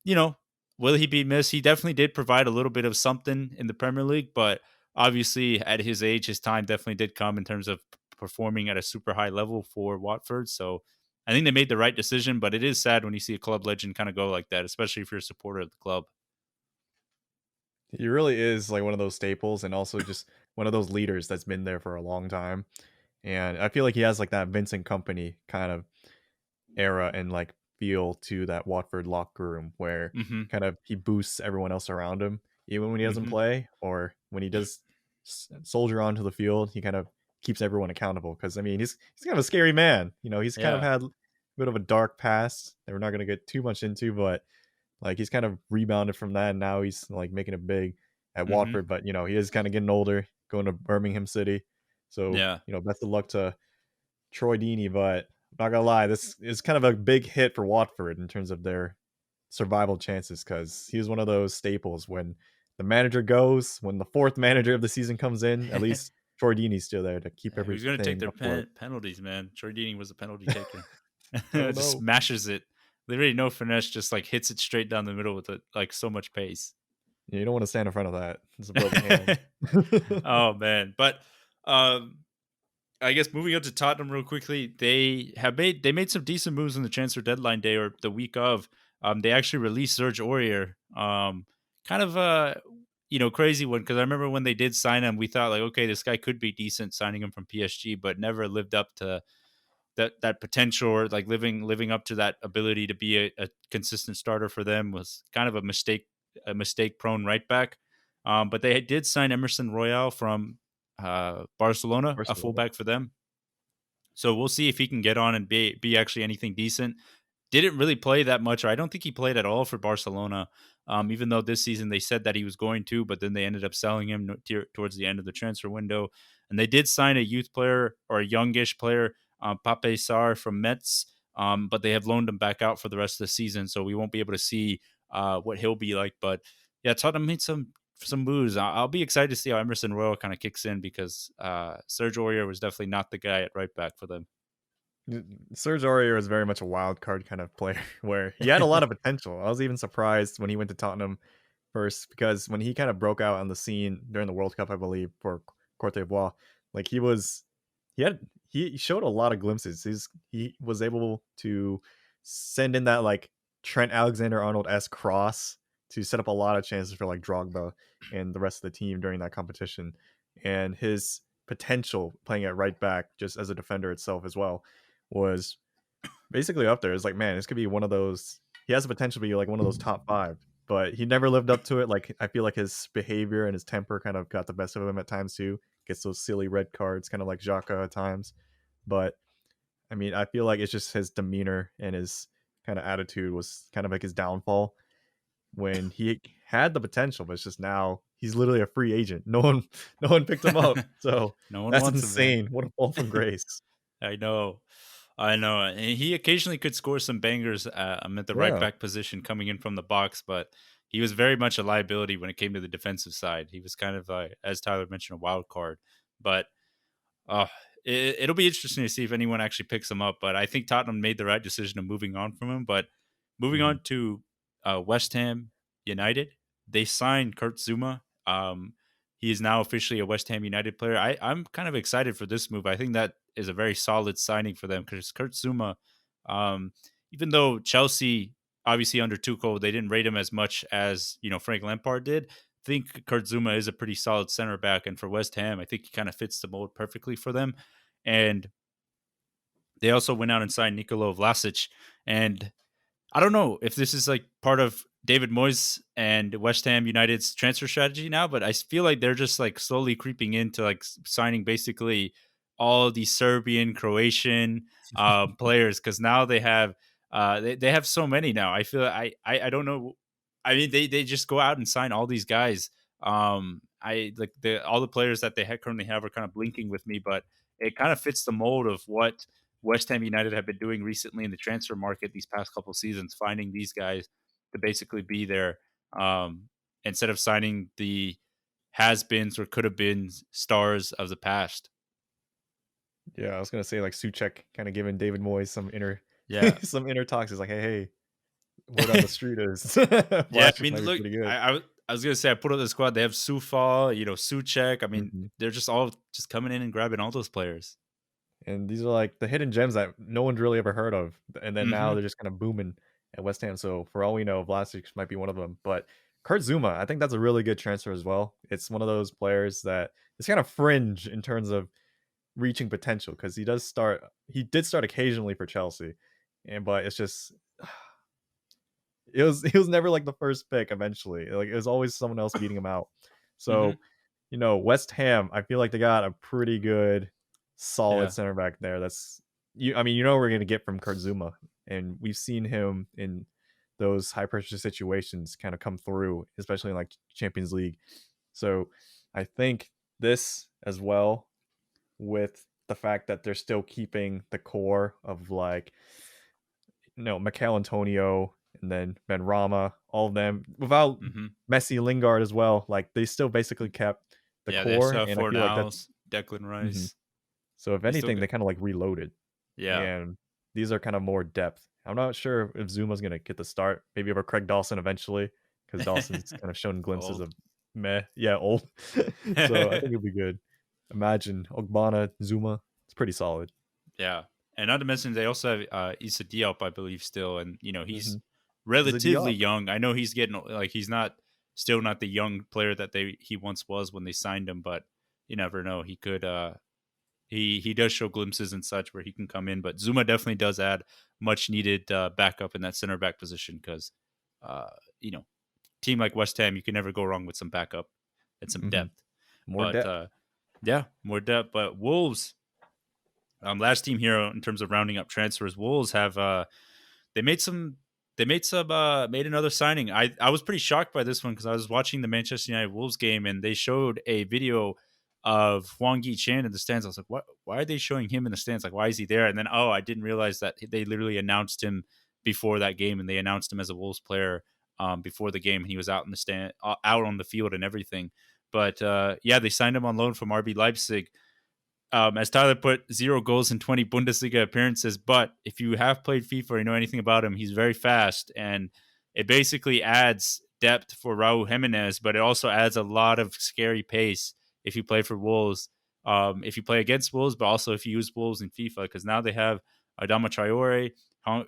you know, will he be missed? He definitely did provide a little bit of something in the Premier League, but obviously at his age, his time definitely did come in terms of performing at a super high level for Watford. So I think they made the right decision, but it is sad when you see a club legend kind of go like that, especially if you're a supporter of the club. He really is like one of those staples and also just one of those leaders that's been there for a long time. And I feel like he has like that Vincent Company kind of era and like feel to that Watford locker room where Hmm. kind of he boosts everyone else around him, even when he doesn't Hmm. play or when he does soldier onto the field. He kind of keeps everyone accountable because I mean he's kind of a scary man. He's kind of Yeah. had a bit of a dark past that we're not going to get too much into, but like he's kind of rebounded from that, and now he's like making it big at Hmm. Watford. But he is kind of getting older, going to Birmingham City. So Yeah. best of luck to Troy Deeney. But I'm not gonna lie, this is kind of a big hit for Watford in terms of their survival chances because he was one of those staples when the manager goes, when the fourth manager of the season comes in. At least Troy Deeney's still there to keep Who's going to take everything their afloat. penalties, man? Troy Deeney was a penalty taker. I don't Just know. smashes it. Literally no finesse, just like hits it straight down the middle with like so much pace. You don't want to stand in front of that. It's a broken hand. Oh man, but um, I guess moving up to Tottenham real quickly, they made some decent moves in the transfer deadline day or the week of. They actually released Serge Aurier. Kind of a crazy one because I remember when they did sign him, we thought like, okay, this guy could be decent signing him from PSG, but never lived up to that potential or like living up to that ability to be a consistent starter for them was kind of a mistake prone right back. But they did sign Emerson Royale from Barcelona, a Barcelona. fullback for them. So we'll see if he can get on and be actually anything decent. Didn't really play that much, or I don't think he played at all for Barcelona. Even though this season they said that he was going to, but then they ended up selling him towards the end of the transfer window. And they did sign a youth player or a youngish player, Pape Sarr from Metz, but they have loaned him back out for the rest of the season, so we won't be able to see what he'll be like. But yeah, Tottenham made some moves. I'll be excited to see how Emerson Royal kind of kicks in because Serge Aurier was definitely not the guy at right back for them. Serge Aurier is very much a wild card kind of player where he had a lot of potential. I was even surprised when he went to Tottenham first because when he kind of broke out on the scene during the World Cup, I believe, for Cote d'Ivoire, like he he showed a lot of glimpses. He was able to send in that like Trent Alexander-Arnold-esque cross to set up a lot of chances for like Drogba and the rest of the team during that competition. And his potential playing at right back, just as a defender itself as well, was basically up there. It's like, man, this could be one of those. He has the potential to be like one of those top five, but he never lived up to it. Like I feel like his behavior and his temper kind of got the best of him at times too. Gets those silly red cards, kind of like Xhaka at times. But I mean, I feel like it's just his demeanor and his kind of attitude was kind of like his downfall when he had the potential, but it's just now he's literally a free agent. No one picked him up. So No one that's wants him, man. insane. What a fall from grace. I know. I know. And he occasionally could score some bangers at the right Yeah. back position coming in from the box, but he was very much a liability when it came to the defensive side. He was kind of, as Tyler mentioned, a wild card. But uh, it'll be interesting to see if anyone actually picks him up. But I think Tottenham made the right decision of moving on from him. But moving Mhm. on to West Ham United, they signed Kurt Zuma. He is now officially a West Ham United player. I'm kind of excited for this move. I think that is a very solid signing for them because Kurt Zuma, um, even though Chelsea obviously under Tuchel they didn't rate him as much as Frank Lampard did. I think Kurt Zuma is a pretty solid center back, and for West Ham, I think he kind of fits the mold perfectly for them. And they also went out and signed Nikola Vlasic, and I don't know if this is like part of David Moyes and West Ham United's transfer strategy now, but I feel like they're just like slowly creeping into like signing basically all the Serbian, Croatian players because now they have they have so many now. I feel I don't know. I mean they just go out and sign all these guys. I like all the players that they currently have are kind of blinking with me, but it kind of fits the mold of what West Ham United have been doing recently in the transfer market these past couple seasons, finding these guys to basically be there instead of signing the has-beens or could have been stars of the past. Yeah, I was gonna say like Suchek kind of giving David Moyes some inner Yeah. some inner talks. He's like, hey, word on the street is Yeah, I Vlasic mean, might be look, pretty good. I was gonna say I put up the squad. They have Sufal, Suchek. I mean, Mhm. they're just all just coming in and grabbing all those players. And these are like the hidden gems that no one's really ever heard of. And then now Hmm. they're just kind of booming at West Ham. So for all we know, Vlasic might be one of them. But Kurt Zuma, I think that's a really good transfer as well. It's one of those players that is kind of fringe in terms of reaching potential because he did start occasionally for Chelsea. And but it's just he was never like the first pick eventually. Like it was always someone else beating him out. Hmm. So, West Ham, I feel like they got a pretty good solid Yeah. center back there. That's you I mean, what we're gonna get from Kurt Zuma. And we've seen him in those high pressure situations kind of come through, especially in like Champions League. So I think this as well with the fact that they're still keeping the core of like Mikel Antonio and then Ben Rama, all of them without Hmm. Messi, Lingard as well. Like they still basically kept the Yeah, they core, still have and I Four feel like that's Nows, Declan mhm. Rice. So if They still anything, get they kind of like reloaded, yeah. and these are kind of more depth. I'm not sure if Zuma's gonna get the start, maybe over Craig Dawson eventually, because Dawson's kind of shown glimpses Old. of meh, yeah, old. So I think it'll be good. Imagine Ogbonna, Zuma, it's pretty solid. Yeah, and not to mention they also have Issa Diop, I believe, still, and he's Hmm. Is it relatively Diop? young. I know he's getting like he's not still not the young player that he once was when they signed him, but you never know. He could he does show glimpses and such where he can come in, but Zuma definitely does add much needed backup in that center back position because uh, you know team like West Ham you can never go wrong with some backup and some Hmm. depth. More But depth. yeah, more depth. But Wolves last team here in terms of rounding up transfers, Wolves have they made some made another signing. I was pretty shocked by this one because I was watching the Manchester United Wolves game and they showed a video of Hwang Chan in the stands. I was like, what? Why are they showing him in the stands? Like, why is he there? And then I didn't realize that they literally announced him before that game and they announced him as a Wolves player before the game. And he was out in the stand, out on the field and everything. But yeah, they signed him on loan from RB Leipzig. As Tyler put, 0 goals in 20 Bundesliga appearances. But if you have played FIFA or you know anything about him, he's very fast. And it basically adds depth for Raul Jimenez, but it also adds a lot of scary pace if you play for Wolves. if you play against Wolves, but also if you use Wolves in FIFA, because now they have Adama Traore,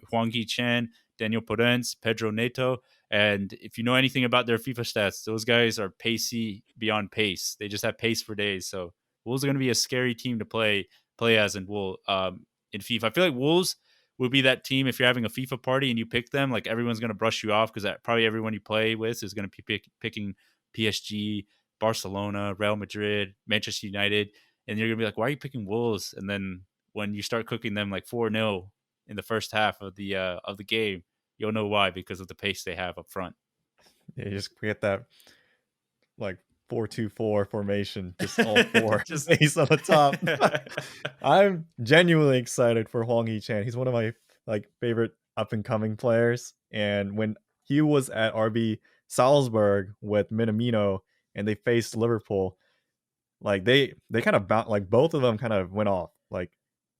Hwang Hee-chan, Daniel Porens, Pedro Neto. And if you know anything about their FIFA stats, those guys are pacey beyond pace. They just have pace for days. So Wolves are going to be a scary team to play as in FIFA. I feel like Wolves would be that team if you're having a FIFA party and you pick them, like everyone's going to brush you off because probably everyone you play with is going to be picking PSG, Barcelona, Real Madrid, Manchester United, and you're going to be like, why are you picking Wolves? And then when you start cooking them like 4-0 in the first half of the game, you'll know why, because of the pace they have up front. Yeah, you just get that like 4-2-4 formation, just all four Just base on the top. I'm genuinely excited for Hwang Hee-chan. He's one of my like favorite up and coming players. And when he was at RB Salzburg with Minamino and they faced Liverpool, like they kind of like both of them kind of went off, like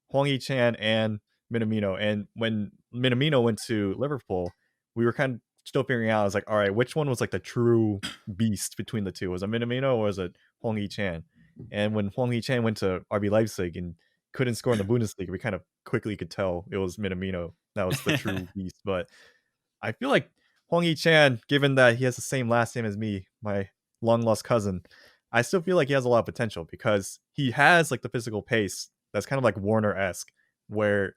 Hwang Hee-chan and Minamino. And when Minamino went to Liverpool, we were kind of still figuring out. I was like, all right, which one was like the true beast between the two? Was it Minamino or was it Hwang Hee-chan? And when Hwang Hee-chan went to RB Leipzig and couldn't score in the Bundesliga, we kind of quickly could tell it was Minamino that was the true beast. But I feel like Hwang Hee-chan, given that he has the same last name as me, my long lost cousin, I still feel like he has a lot of potential because he has like the physical pace that's kind of like Warner-esque, where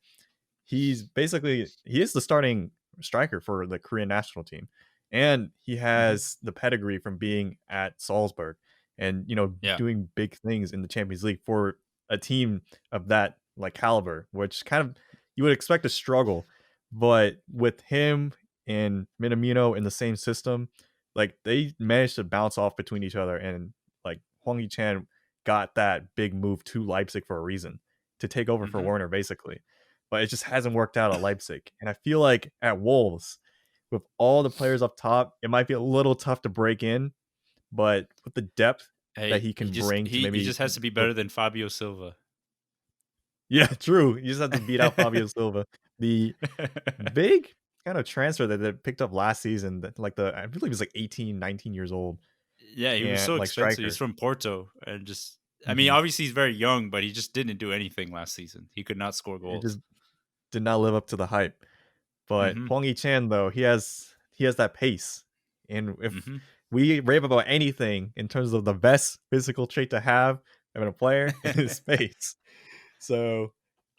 he is the starting striker for the Korean national team, and he Mhm. has the pedigree from being at Salzburg and Yeah. doing big things in the Champions League for a team of that like caliber, which kind of you would expect to struggle, but with him and Minamino in the same system, like they managed to bounce off between each other, and like Hwang Hee-chan got that big move to Leipzig for a reason, to take over for Mhm. Werner basically. But it just hasn't worked out at Leipzig. And I feel like at Wolves, with all the players up top, it might be a little tough to break in, but with the depth that Hey, he he can just bring to he he maybe just has to be look. better than Fabio Silva. Yeah, true. You just have to beat out Fabio Silva. The big kind of transfer that they picked up last season, that like I believe he's like 18, 19 years old, Yeah, he was and so like expensive. He's striker. from Porto, and just I mean, Mhm. obviously he's very young, but he just didn't do anything last season. He could not score It goals. just did not live up to the hype. But Mhm. Hwang Hee-chan though, he has that pace. And if Mhm. we rave about anything in terms of the best physical trait to have in a player, it is pace. So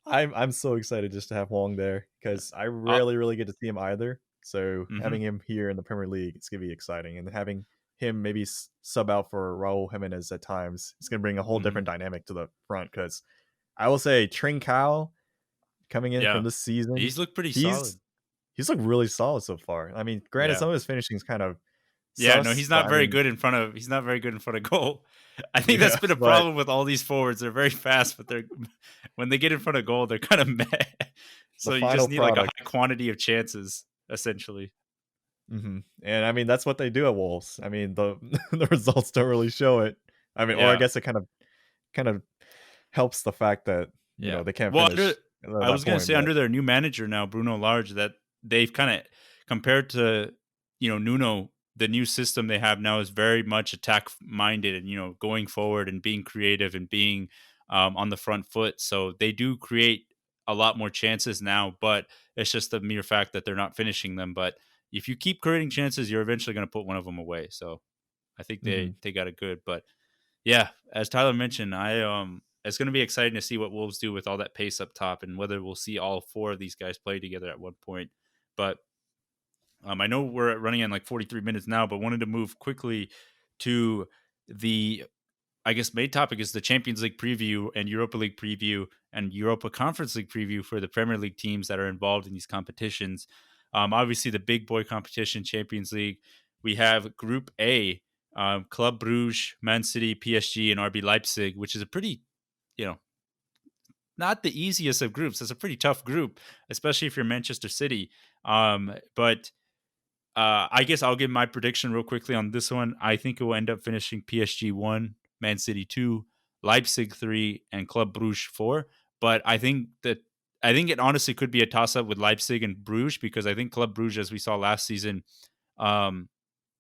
I'm so excited just to have Hwang there because I Uh, rarely really get to see him either. So mhm. having him here in the Premier League, it's gonna be exciting, and having him maybe sub out for Raul Jimenez at times, it's gonna bring a whole Mhm. different dynamic to the front. Because I will say Trincao coming in from Yeah. this season, He's looked pretty he's solid. he's looked really solid so far. I mean, granted, Yeah. some of his finishing's kind of Yeah, no, sus, but I mean, he's not very good in front of goal. I think that's yeah, been a but problem with all these forwards. They're very fast, but they're when they get in front of goal, they're kind of meh. the So you final just need like a product. high quantity of chances, essentially. And I mean, that's what they do at Wolves. I mean, the the results don't really show it. I mean, or I Yeah. guess it kind of helps the fact that Yeah. they can't Well, finish at I that was gonna point. say But under their new manager now, Bruno Large, that they've kind of compared to Nuno, the new system they have now is very much attack minded and going forward and being creative and being on the front foot. So they do create a lot more chances now, but it's just the mere fact that they're not finishing them. But if you keep creating chances, you're eventually going to put one of them away. So I think mhm. they got it good, but yeah, as Tyler mentioned, it's going to be exciting to see what Wolves do with all that pace up top and whether we'll see all four of these guys play together at one point. But I know we're running in like 43 minutes now, but wanted to move quickly to the I guess main topic is the Champions League preview and Europa League preview and Europa Conference League preview for the Premier League teams that are involved in these competitions. Obviously, the big boy competition, Champions League, we have Group A, Club Bruges, Man City, PSG, and RB Leipzig, which is a pretty, you know, not the easiest of groups. It's a pretty tough group, especially if you're Manchester City. But I guess I'll give my prediction real quickly on this one. I think it will end up finishing PSG 1, Man City 2, Leipzig 3, and Club Bruges 4. But I think it honestly could be a toss up with Leipzig and Bruges because I think Club Bruges, as we saw last season, um,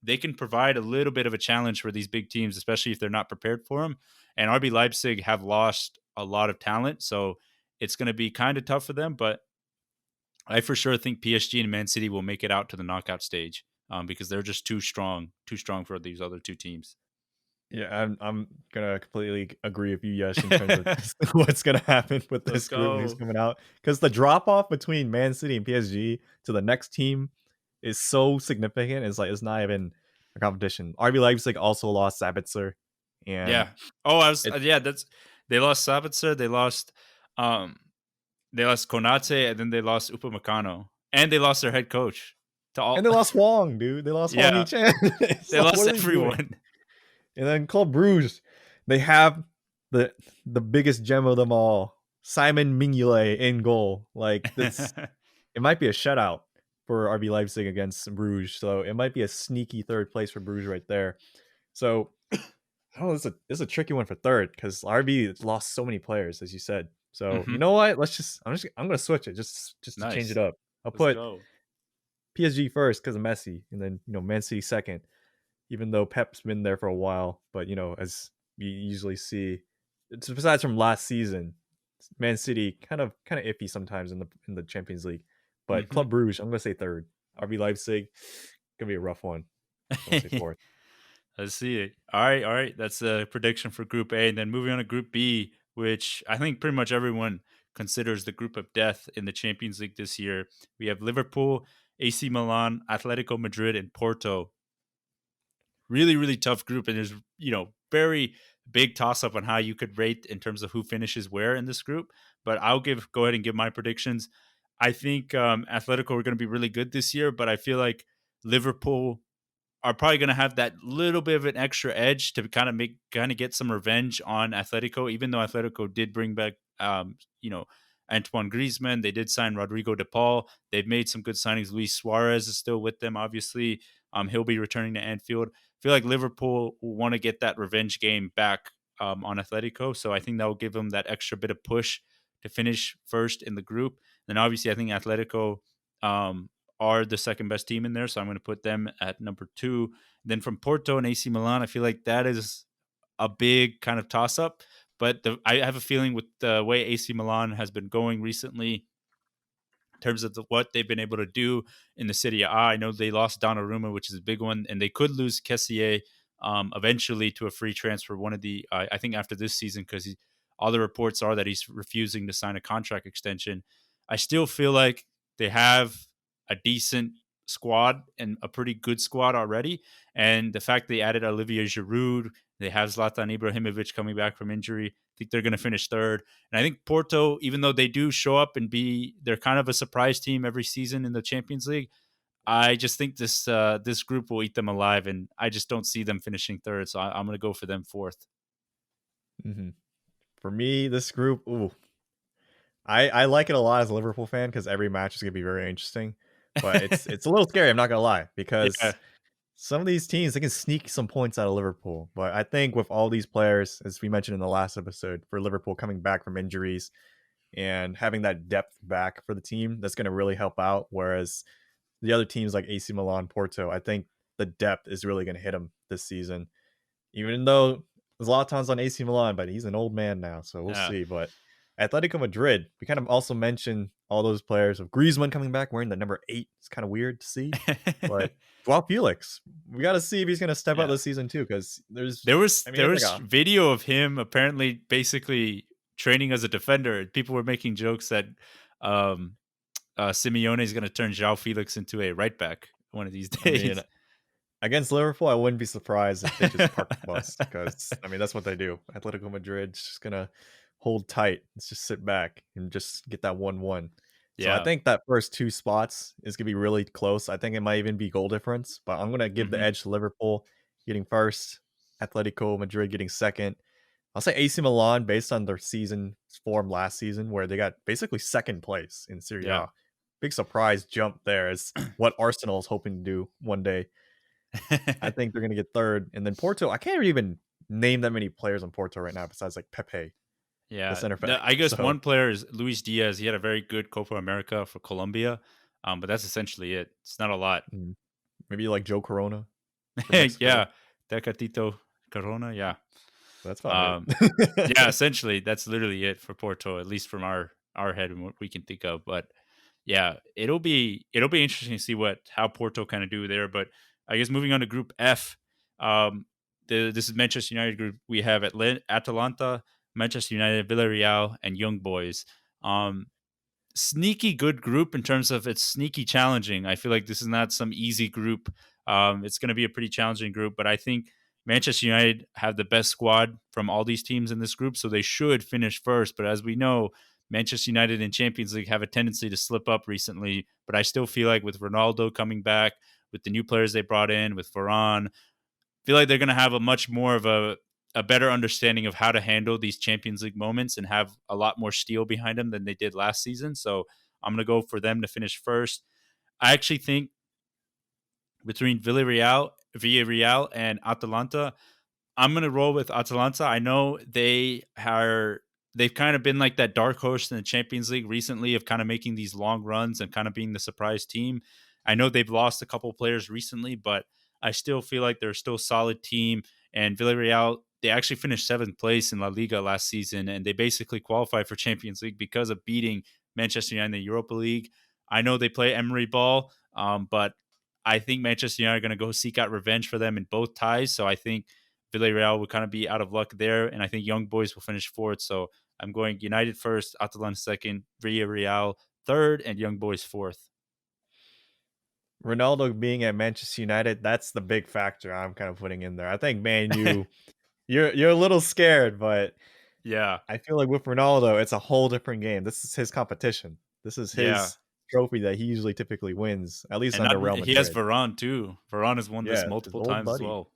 they can provide a little bit of a challenge for these big teams, especially if they're not prepared for them. And RB Leipzig have lost a lot of talent, so it's going to be kind of tough for them. But I for sure think PSG and Man City will make it out to the knockout stage because they're just too strong for these other two teams. Yeah, I'm gonna completely agree with you, Yesh, in terms of what's gonna happen with Let's this group and who's go. coming out. Because the drop off between Man City and PSG to the next team is so significant. It's like it's not even a competition. RB Leipzig also lost Sabitzer, and Yeah. Oh, I was it yeah, that's they lost Sabitzer, um they lost Konate, and then they lost Upamecano. And they lost their head coach to all and they lost Wong, dude. They lost Wong Yeah, Yi-chan. It's they like, lost what are they doing? everyone. And then Club Bruges, they have the the biggest gem of them all, Simon Mignolet in goal. Like that's it might be a shutout for RB Leipzig against Bruges, so it might be a sneaky third place for Bruges right there. So, oh, this is a tricky one for third because RB lost so many players, as you said. So you Mhm. know what? I'm gonna switch it just to change it Nice. up. I'll Let's put go. PSG first because of Messi, and then Man City second. Even though Pep's been there for a while, but as you usually see, it's besides from last season, Man City kind of iffy sometimes in the Champions League. But Mhm. Club Bruges, I'm gonna say third. RB Leipzig, gonna be a rough one. So I'm gonna say fourth. Let's see it. All right. That's a prediction for Group A. And then moving on to Group B, which I think pretty much everyone considers the group of death in the Champions League this year. We have Liverpool, AC Milan, Atletico Madrid, and Porto. Really, really tough group. And there's, very big toss up on how you could rate in terms of who finishes where in this group. But go ahead and give my predictions. I think Atletico are going to be really good this year, but I feel like Liverpool are probably going to have that little bit of an extra edge to kind of get some revenge on Atletico. Even though Atletico did bring back, Antoine Griezmann, they did sign Rodrigo De Paul. They've made some good signings. Luis Suarez is still with them. Obviously, he'll be returning to Anfield. I feel like Liverpool will want to get that revenge game back on Atletico. So I think that will give them that extra bit of push to finish first in the group. Then obviously, I think Atletico are the second best team in there. So I'm going to put them at number 2. Then from Porto and AC Milan, I feel like that is a big kind of toss up. But I have a feeling with the way AC Milan has been going recently, in terms of what they've been able to do in the Serie A. I know they lost Donnarumma, which is a big one, and they could lose Kessier eventually to a free transfer. One of the I think after this season, because all the reports are that he's refusing to sign a contract extension. I still feel like they have a decent squad and a pretty good squad already, and the fact they added Olivier Giroud, they have Zlatan Ibrahimovic coming back from injury. I think they're going to finish third. And I think Porto, even though they do show up and they're kind of a surprise team every season in the Champions League, I just think this group will eat them alive, and I just don't see them finishing third. So I'm going to go for them fourth. Hmm. For me, this group, ooh, I like it a lot as a Liverpool fan because every match is gonna be very interesting. But it's a little scary. I'm not gonna lie because Yeah. some of these teams they can sneak some points out of Liverpool. But I think with all these players, as we mentioned in the last episode, for Liverpool coming back from injuries and having that depth back for the team, that's gonna really help out. Whereas the other teams like AC Milan, Porto, I think the depth is really gonna hit them this season. Even though there's a lot of times on AC Milan, but he's an old man now, so we'll Yeah. see. But Atletico Madrid, we kind of also mentioned all those players of Griezmann coming back wearing the number 8. It's kind of weird to see, but Joao Felix, we got to see if he's going to step up Yeah. this season too, because I mean, There it's like was a video of him apparently basically training as a defender. People were making jokes that um, Simeone is going to turn João Felix into a right back one of these I mean, days. against Liverpool, I wouldn't be surprised if they just park the bus because I mean that's what they do. Atletico Madrid's just gonna hold tight. Let's just sit back and just get that 1-1. So I Yeah. think that first 2 spots is gonna be really close. I think it might even be goal difference, but I'm gonna give the Hmm. edge to Liverpool getting first, Atletico Madrid getting second. I'll say AC Milan based on their season form last season, where they got basically second place in Serie Yeah. A. Big surprise jump there is what Arsenal is hoping to do one day. I think they're gonna get third, and then Porto. I can't even name that many players on Porto right now besides like Pepe, the Yeah. center back. I guess So one player is Luis Diaz. He had a very good Copa America for Colombia, but that's essentially it. It's not a lot. maybe like Joe Corona. for Mexico. Yeah, Tecatito Corona. Yeah. That's about Um, yeah, it. essentially, that's literally it for Porto, at least from our head and what we can think of. But yeah, it'll be interesting to see how Porto kind of do there. But I guess moving on to Group F, um, this is Manchester United group. We have Atalanta, Manchester United, Villarreal, and Young Boys. Um, Sneaky good group in terms of it's sneaky challenging. I feel like this is not some easy group. It's going to be a pretty challenging group, but I think Manchester United have the best squad from all these teams in this group, so they should finish first. But as we know, Manchester United in Champions League have a tendency to slip up recently. But I still feel like with Ronaldo coming back, with the new players they brought in, with Varane, feel like they're going to have a much more of a better understanding of how to handle these Champions League moments and have a lot more steel behind them than they did last season. So I'm going to go for them to finish first. I actually think between Villarreal and Atalanta, I'm gonna roll with Atalanta. I know they've kind of been like that dark horse in the Champions League recently of kind of making these long runs and kind of being the surprise team. I know they've lost a couple players recently, but I still feel like they're still a solid team. And Villarreal, they actually finished seventh place in La Liga last season, and they basically qualified for Champions League because of beating Manchester United in the Europa League. I know they play Emery ball, but I think Manchester United are going to go seek out revenge for them in both ties. So I think Villarreal will kind of be out of luck there, and I think Young Boys will finish fourth. So I'm going United first, Atalanta second, Villarreal third, and Young Boys fourth. Ronaldo being at Manchester United, that's the big factor I'm kind of putting in there. I think Man U, you're a little scared, but Yeah, I feel like with Ronaldo, it's a whole different game. This is his competition. This is yeah, his trophy that he usually typically wins, at least and under not Real he has Madrid. Varane too. Varane has won this Yeah, it's his multiple old times as buddy. well.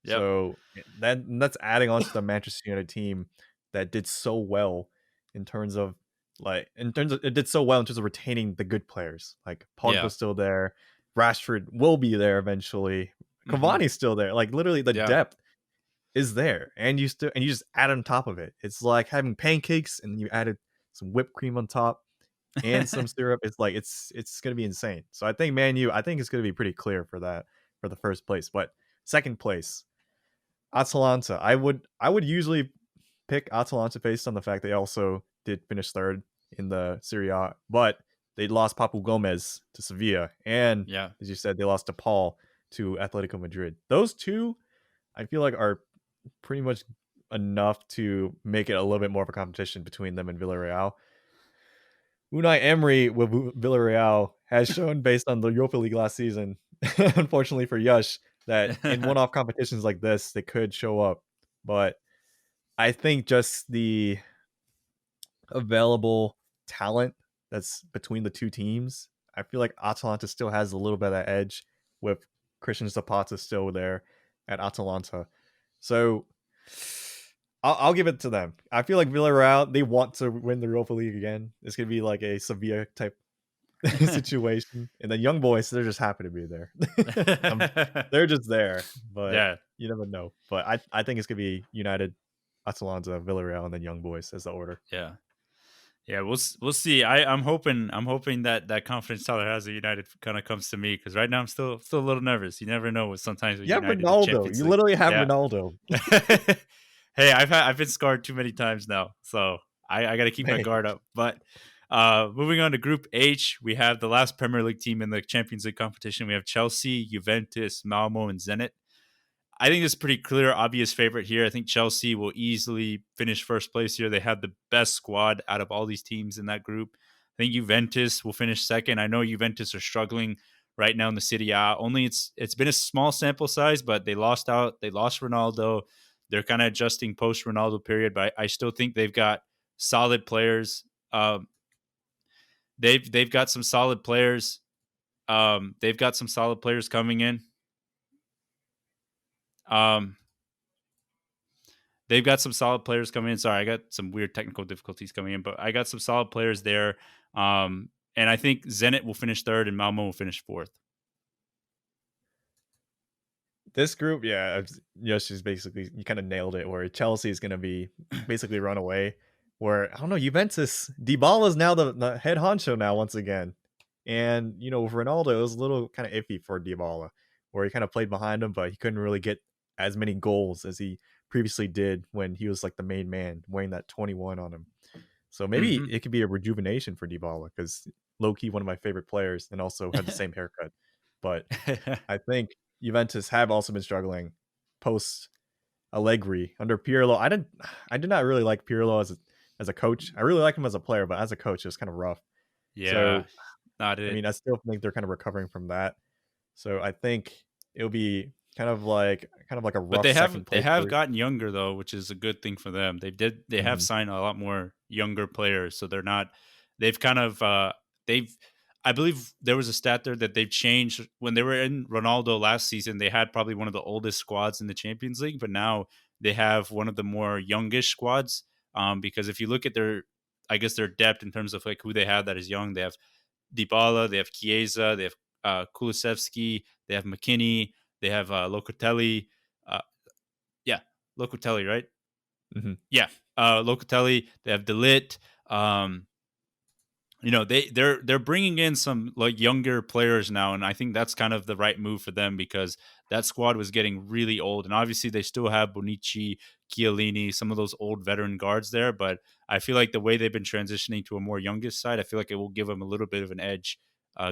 Yep. So that's adding on to the Manchester United team that did so well in terms of it did so well in terms of retaining the good players. Like Yeah. Pogba's still there, Rashford will be there eventually. Hmm. Cavani's still there. Like literally the Yeah. depth is there. And you just add on top of it. It's like having pancakes and you added some whipped cream on top and some syrup. It's like it's gonna be insane. So I think Man U, I think it's gonna be pretty clear for that for the first place. But second place, Atalanta. I would usually pick Atalanta based on the fact they also did finish third in the Serie A, but they lost Papu Gomez to Sevilla, and Yeah. as you said, they lost to Paul to Atletico Madrid. Those two, I feel like, are pretty much enough to make it a little bit more of a competition between them and Villarreal. Unai Emery with Villarreal has shown, based on the Europa League last season, unfortunately for Yush, that in one-off competitions like this, they could show up. But I think just the available talent that's between the two teams, I feel like Atalanta still has a little bit of that edge with Christian Zapata still there at Atalanta. So I'll give it to them. I feel like Villarreal, they want to win the Europa League again. It's gonna be like a Sevilla type situation, and then Young Boys, they're just happy to be there. They're just there, but Yeah. you never know. But I think it's gonna be United, Atalanta, Villarreal, and then Young Boys as the order. Yeah. Yeah, we'll see. I'm hoping that confidence Tyler has at United kind of comes to me because right now I'm still a little nervous. You never know what sometimes with You have United in Ronaldo. Champions You League. literally have Yeah. Ronaldo. Hey, I've been scarred too many times now, so I got to keep my Hey, guard up. But moving on to Group H, we have the last Premier League team in the Champions League competition. We have Chelsea, Juventus, Malmo, and Zenit. I think it's pretty clear, obvious favorite here. I think Chelsea will easily finish first place here. They have the best squad out of all these teams in that group. I think Juventus will finish second. I know Juventus are struggling right now in the City A. Only it's been a small sample size, but they lost out. They lost Ronaldo. They're kind of adjusting post Ronaldo period, but I still think they've got solid players. They've got some solid players. They've got some solid players coming in. Um, They've got some solid players coming in. Sorry, I got some weird technical difficulties coming in, but I got some solid players there. And I think Zenit will finish third and Malmo will finish fourth. this group, yeah, Yosh is basically, you kind of nailed it. Where Chelsea is going to be basically run away. Where I don't know, Juventus, Dybala is now the head honcho now once again, and with Ronaldo, it was a little kind of iffy for Dybala. where he kind of played behind him, but he couldn't really get as many goals as he previously did when he was like the main man wearing that 21 on him. So maybe Hmm. it could be a rejuvenation for Dybala because low key one of my favorite players and also had the same haircut. But I think Juventus have also been struggling post Allegri under Pirlo. I did not really like Pirlo as a coach. I really like him as a player, but as a coach, it was kind of rough. Yeah, So not I it. mean, I still think they're kind of recovering from that. So I think it'll be kind of like a But rough they second they place have for. gotten younger though, which is a good thing for them. They have Mhm. signed a lot more younger players, so they're not. They've kind of they've. I believe there was a stat there that they've changed when they were in Ronaldo last season. They had probably one of the oldest squads in the Champions League, but now they have one of the more youngish squads. Because if you look at their, I guess their depth in terms of like who they have that is young, they have Dybala, they have Chiesa, they have Kulusevski, they have McKinney, they have Locatelli. Uh, yeah, Locatelli, right? Mhm. Yeah, Locatelli. They have Delit. Um, they're bringing in some like younger players now, and I think that's kind of the right move for them because that squad was getting really old, and obviously they still have Bonici, Chiellini, some of those old veteran guards there, but I feel like the way they've been transitioning to a more youngest side, I feel like it will give them a little bit of an edge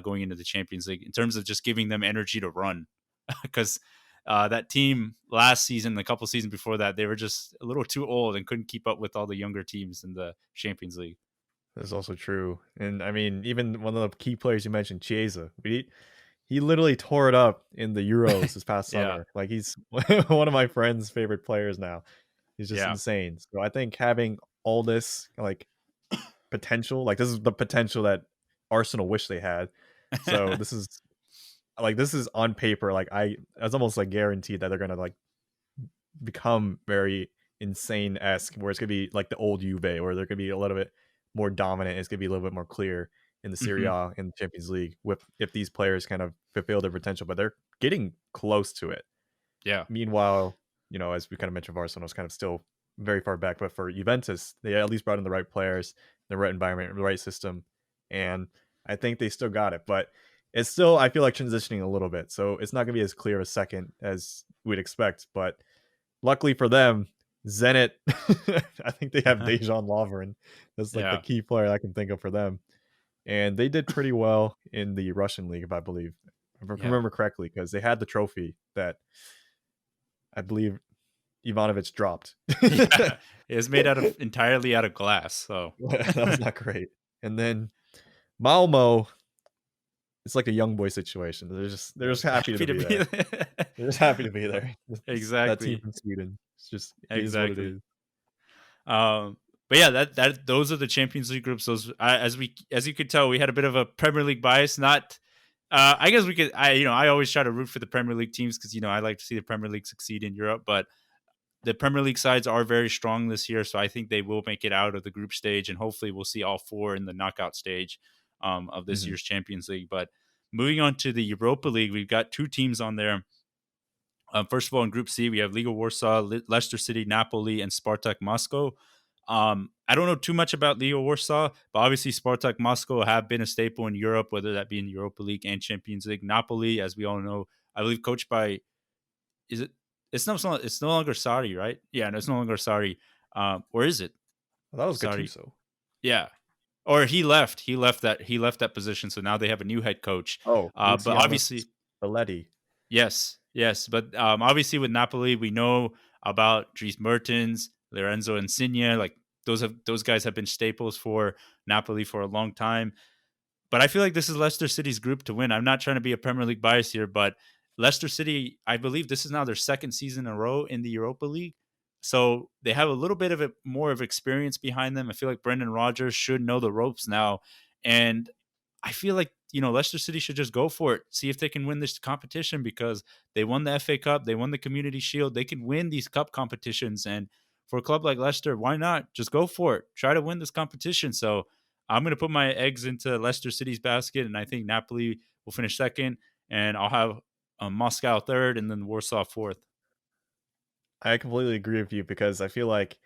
going into the Champions League in terms of just giving them energy to run because. That team last season, the couple seasons before that, they were just a little too old and couldn't keep up with all the younger teams in the Champions League. That's also true. And I mean, even one of the key players you mentioned, Chiesa, he literally tore it up in the Euros this past Yeah, summer. Like he's one of my friend's favorite players now. He's just yeah. insane. So I think having all this like potential, like this is the potential that Arsenal wish they had. So this is on paper. Like it's almost like guaranteed that they're gonna like become very insane esque, where it's gonna be like the old Juve, or they're gonna be a little bit more dominant. It's gonna be a little bit more clear in the Serie Hmm. A and Champions League with if these players kind of fulfill their potential, but they're getting close to it. Yeah. Meanwhile, as we kind of mentioned, Arsenal is kind of still very far back, but for Juventus, they at least brought in the right players, the right environment, the right system, and I think they still got it. But it's still, I feel like transitioning a little bit, so it's not gonna be as clear a second as we'd expect. But luckily for them, Zenit, I think they have Dejan Lovren. That's like the Yeah. key player I can think of for them. And they did pretty well in the Russian league, if I believe, if I can Yeah. remember correctly, because they had the trophy that I believe Ivanovic dropped. Yeah. It's made out of entirely out of glass, so That was not great. And then Malmo, it's like a young boy situation. They're just happy to happy to be be there. there. They're just happy to be there. That team Exactly. from Sweden. It is what it Exactly. is. But yeah, that those are the Champions League groups. Those as you could tell, we had a bit of a Premier League bias. Not, I guess we could. I always try to root for the Premier League teams because I like to see the Premier League succeed in Europe. But the Premier League sides are very strong this year, so I think they will make it out of the group stage, and hopefully we'll see all four in the knockout stage of this Mhm. year's Champions League. But moving on to the Europa League, we've got two teams on there. First of all, in Group C, we have Liga Warsaw, Leicester City, Napoli, and Spartak Moscow. I don't know too much about Liga Warsaw, but obviously Spartak Moscow have been a staple in Europe, whether that be in Europa League and Champions League. Napoli, as we all know, I believe coached by is it? It's no longer Sari, right? Yeah, no, it's no longer Sari. Or is it Well, that was Sari? Gattuso. Yeah, or he left. He left that position, so now they have a new head coach. Oh, But Luciano obviously, Spalletti. yes, yes. But obviously, with Napoli, we know about Dries Mertens, Lorenzo Insigne. Like those guys have been staples for Napoli for a long time. But I feel like this is Leicester City's group to win. I'm not trying to be a Premier League bias here, but Leicester City, I believe this is now their second season in a row in the Europa League. So they have a little bit of more of experience behind them. I feel like Brendan Rodgers should know the ropes now. And I feel like, Leicester City should just go for it, see if they can win this competition because they won the FA Cup, they won the Community Shield. They can win these cup competitions. And for a club like Leicester, why not just go for it? Try to win this competition. So I'm going to put my eggs into Leicester City's basket, and I think Napoli will finish second, and I'll have Moscow third, and then Warsaw fourth. I completely agree with you because I feel like,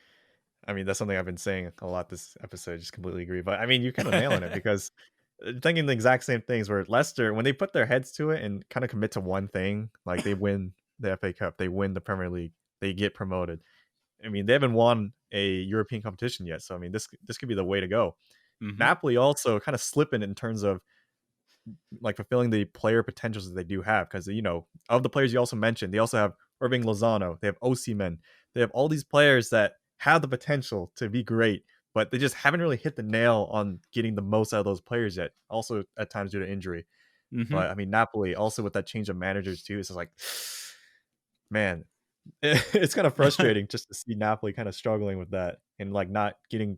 I mean, that's something I've been saying a lot this episode. Just completely agree. But I mean, you're kind of nailing it because thinking the exact same things. Where Leicester, when they put their heads to it and kind of commit to one thing, like they win the FA Cup, they win the Premier League, they get promoted. I mean, they haven't won a European competition yet, so I mean, this could be the way to go. Hmm. Napoli also kind of slipping in terms of like fulfilling the player potentials that they do have, because of the players you also mentioned, they also have Irving Lozano, they have Osimhen, they have all these players that have the potential to be great, but they just haven't really hit the nail on getting the most out of those players yet. Also, at times due to injury. Hmm. But I mean, Napoli also with that change of managers too, it's just like, man, it's kind of frustrating just to see Napoli kind of struggling with that and like not getting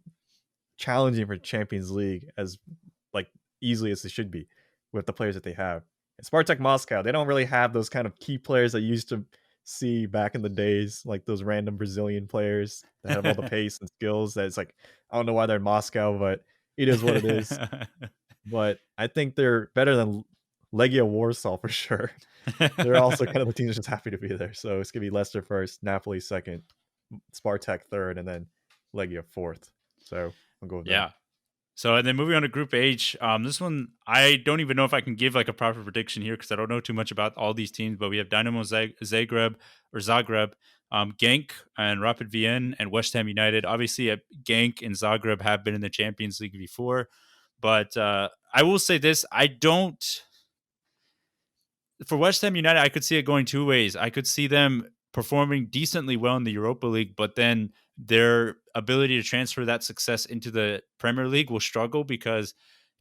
challenging for Champions League as like easily as they should be with the players that they have. And Spartak Moscow, they don't really have those kind of key players that you used to see back in the days, like those random Brazilian players that have all the pace and skills. That it's like I don't know why they're in Moscow, but it is what it is. But I think they're better than Legia Warsaw for sure. They're also kind of the team that's just happy to be there. So it's gonna be Leicester first, Napoli second, Spartak third, and then Legia fourth. So I'll go with them. Yeah. So and then moving on to Group H, this one I don't even know if I can give like a proper prediction here because I don't know too much about all these teams. But we have Zagreb, Genk, and Rapid Vienna, and West Ham United. Obviously, Genk and Zagreb have been in the Champions League before, but I will say this: I don't. For West Ham United, I could see it going two ways. I could see them performing decently well in the Europa League, but then their ability to transfer that success into the Premier League will struggle because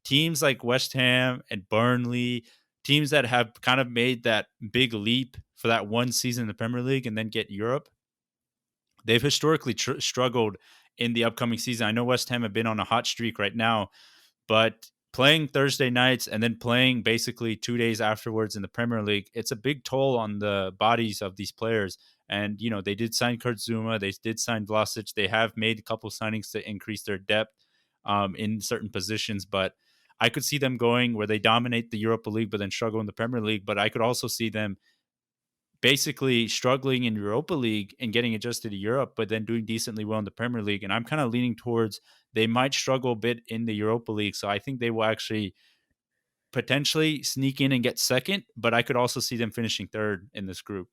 teams like West Ham and Burnley, teams that have kind of made that big leap for that one season in the Premier League and then get Europe, they've historically struggled in the upcoming season. I know West Ham have been on a hot streak right now, but playing Thursday nights and then playing basically 2 days afterwards in the Premier League, it's a big toll on the bodies of these players. And, they did sign Kurt Zuma. They did sign Vlasic. They have made a couple signings to increase their depth in certain positions. But I could see them going where they dominate the Europa League, but then struggle in the Premier League. But I could also see them basically struggling in Europa League and getting adjusted to Europe, but then doing decently well in the Premier League. And I'm kind of leaning towards they might struggle a bit in the Europa League. So I think they will actually potentially sneak in and get second, but I could also see them finishing third in this group.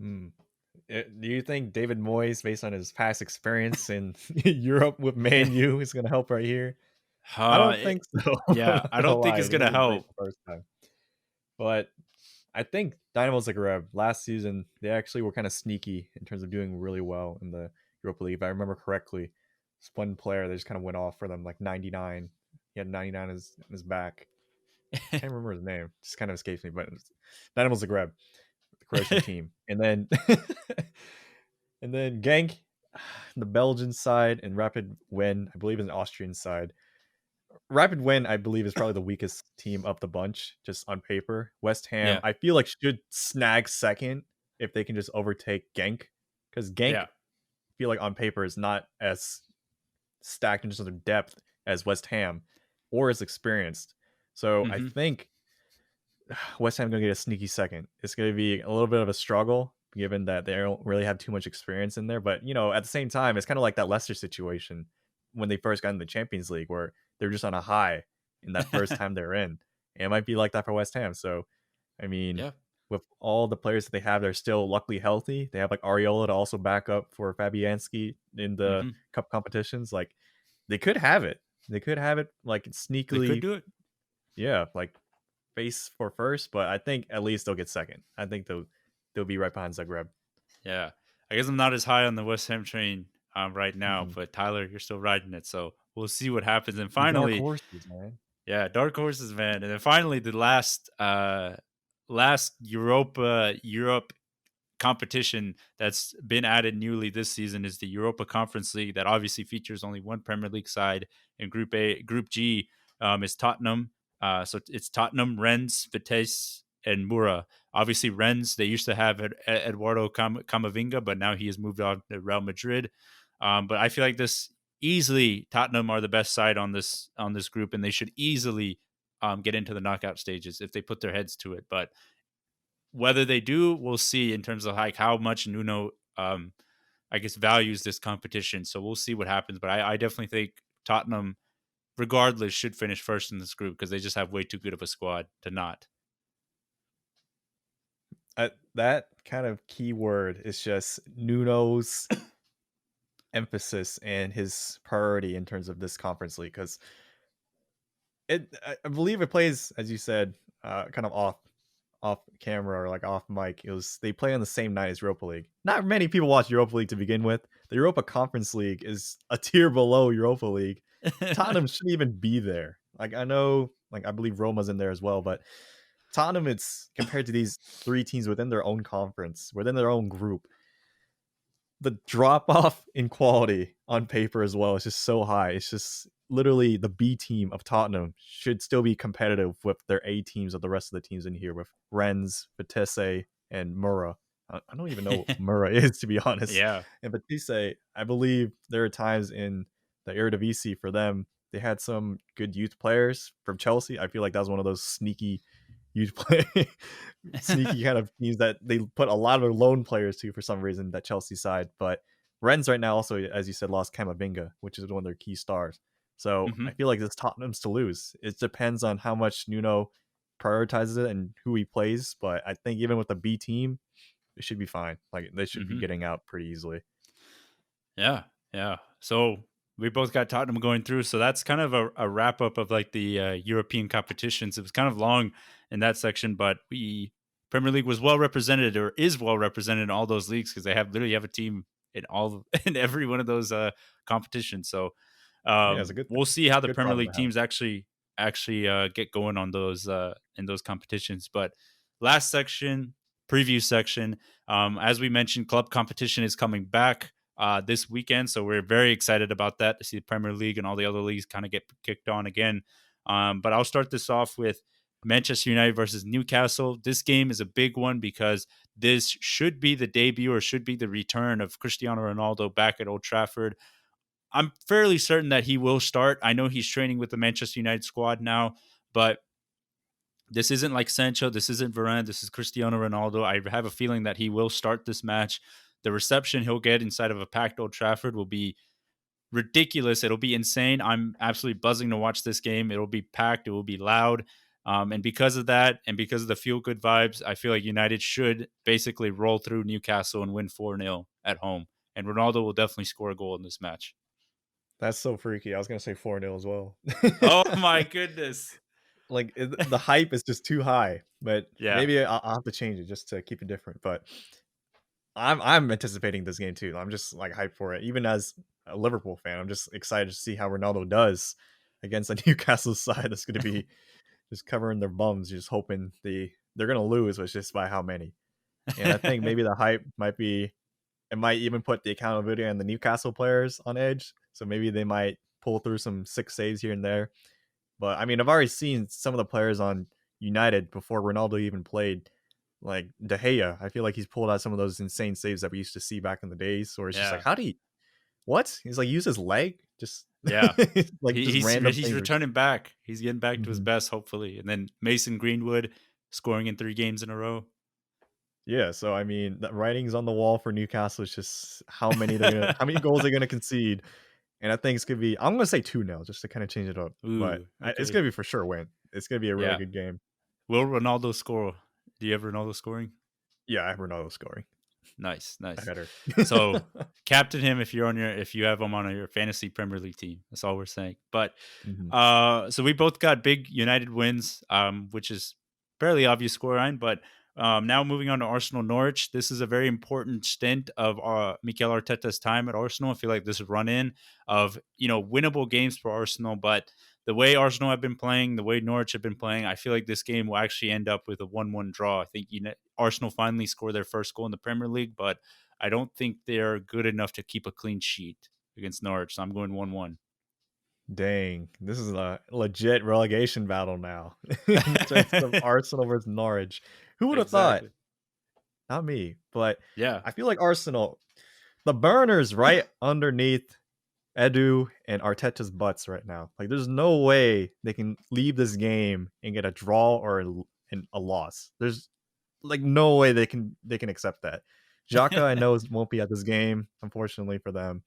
Hmm. Do you think David Moyes, based on his past experience in Europe with Man U, is going to help right here? I Uh, don't it- think so. yeah, I Not gonna don't think lie, it's he going to wasn't great help. the first time, but I think Dynamo Zagreb last season they actually were kind of sneaky in terms of doing really well in the Europa League. If I remember correctly, this one player that just kind of went off for them like 99. He had 99 in his back. Can't remember his name. Just kind of escapes me, but it was Dynamo Zagreb, the Croatian team, and then and then Genk, the Belgian side, and Rapid Wien, I believe, is an Austrian side. Rapid Wien, I believe, is probably the weakest team of the bunch, just on paper. West Ham, Yeah. I feel like should snag second if they can just overtake Genk, because Genk, Yeah. I feel like on paper is not as stacked in terms of depth as West Ham, or as experienced. So I Hmm. think West Ham going to get a sneaky second. It's going to be a little bit of a struggle given that they don't really have too much experience in there. But at the same time, it's kind of like that Leicester situation when they first got in the Champions League, where they're just on a high in that first time they're in. And it might be like that for West Ham. So, I mean, Yeah. with all the players that they have, they're still luckily healthy. They have like Ariola to also back up for Fabianski in the Hmm. cup competitions. Like they could have it. They could have it like They could sneakily, do it. yeah, like face for first, but I think at least they'll get second. I think they'll be right behind Zagreb. Yeah. I guess I'm not as high on the West Ham train right now, Mhm. but Tyler, you're still riding it. So we'll see what happens. And The dark finally, horses, man. yeah, dark horses, man. And then finally, the last Europe competition that's been added newly this season is the Europa Conference League. That obviously features only one Premier League side. In Group A, Group G is Tottenham. So it's Tottenham, Rennes, Vitesse, and Mura. Obviously, Rennes they used to have Eduardo Camavinga, but now he has moved on to Real Madrid. But I feel like this easily Tottenham are the best side on this group, and they should easily get into the knockout stages if they put their heads to it. But whether they do, we'll see in terms of like how much Nuno, I guess, values this competition. So we'll see what happens. But I definitely think Tottenham regardless, should finish first in this group because they just have way too good of a squad to not. That kind of key word is just Nuno's emphasis and his priority in terms of this conference league, because I believe it plays, as you said, kind of off camera or like off mic. It was they play on the same night as Europa League. Not many people watch Europa League to begin with. The Europa Conference League is a tier below Europa League. Tottenham shouldn't even be there. Like I know, like I believe Roma's in there as well, but Tottenham, it's compared to these three teams within their own conference, within their own group, the drop off in quality on paper as well is just so high. It's just literally the B team of Tottenham should still be competitive with their A teams of the rest of the teams in here with Rennes, Vitesse, and Mura. I don't even know what Mura is, to be honest. Yeah. And Vitesse, I believe there are times in the Eredivisie for them, they had some good youth players from Chelsea. I feel like that was one of those sneaky youth play sneaky kind of teams that they put a lot of lone players to for some reason, that Chelsea side. But Rennes right now also, as you said, lost Kamavinga, which is one of their key stars. So I Hmm. feel like this Tottenham's to lose. It depends on how much Nuno prioritizes it and who he plays. But I think even with the B team, it should be fine. Like they should be Hmm. getting out pretty easily. Yeah, yeah. So we both got Tottenham going through. So that's kind of a wrap up of like the European competitions. It was kind of long in that section, but we Premier League was well represented, or is well represented in all those leagues because they have literally have a team in all in every one of those competitions. So Yeah, it's a we'll see how the good Premier problem League to have. teams actually get going on those in those competitions. But last section, preview section. As we mentioned, club competition is coming back this weekend. So we're very excited about that to see the Premier League and all the other leagues kind of get kicked on again. But I'll start this off with Manchester United versus Newcastle. This game is a big one because this should be the debut or should be the return of Cristiano Ronaldo back at Old Trafford. I'm fairly certain that he will start. I know he's training with the Manchester United squad now, but this isn't like Sancho. This isn't Varane. This is Cristiano Ronaldo. I have a feeling that he will start this match. The reception he'll get inside of a packed Old Trafford will be ridiculous. It'll be insane. I'm absolutely buzzing to watch this game. It'll be packed. It will be loud. And because of that, and because of the feel good vibes, I feel like United should basically roll through Newcastle and win 4-0 at home. And Ronaldo will definitely score a goal in this match. That's so freaky. I was gonna say 4-0 as well. Oh my goodness. Like the hype is just too high, but Yeah. maybe I'll have to change it just to keep it different. But I'm anticipating this game too. I'm just like hyped for it. Even as a Liverpool fan, I'm just excited to see how Ronaldo does against a Newcastle side that's going to be just covering their bums, just hoping they're going to lose, but it's just by how many. And I think maybe the hype might be it might even put the accountability on the Newcastle players on edge. So maybe they might pull through some 6 saves here and there. But I mean, I've already seen some of the players on United before Ronaldo even played, like De Gea. I feel like he's pulled out some of those insane saves that we used to see back in the days. Or it's just like, Yeah. how do you what? He's like use his leg, just Yeah. like He, just he's random he's things. returning back. He's getting back to his Mhm. best, hopefully. And then Mason Greenwood scoring in 3 games in a row. Yeah, so I mean, the writing's on the wall for Newcastle. It's just how many goals they're gonna concede, and I think it's gonna be. I'm gonna say 2-0 just to kind of change it up, but Ooh, it's okay. gonna be for sure win. It's gonna be a really Yeah. good game. Will Ronaldo score? Do you have Ronaldo scoring? Yeah, I have Ronaldo scoring. Nice, I nice. had her. So captain him if you have him on your fantasy Premier League team. That's all we're saying. But Mhm. so we both got big United wins, which is fairly obvious scoreline. But now moving on to Arsenal Norwich, this is a very important stint of Mikel Arteta's time at Arsenal. I feel like this run in of winnable games for Arsenal, but the way Arsenal have been playing, the way Norwich have been playing, I feel like this game will actually end up with a 1-1 draw. I think Arsenal finally scored their first goal in the Premier League, but I don't think they're good enough to keep a clean sheet against Norwich. So I'm going 1-1. Dang, this is a legit relegation battle now in terms of Arsenal versus Norwich. Who would have thought? Exactly. Not me, but Yeah. I feel like Arsenal, the burner's right underneath Edu and Arteta's butts right now. Like, there's no way they can leave this game and get a draw or a loss. There's like no way they can accept that. Xhaka, I know, won't be at this game, unfortunately for them.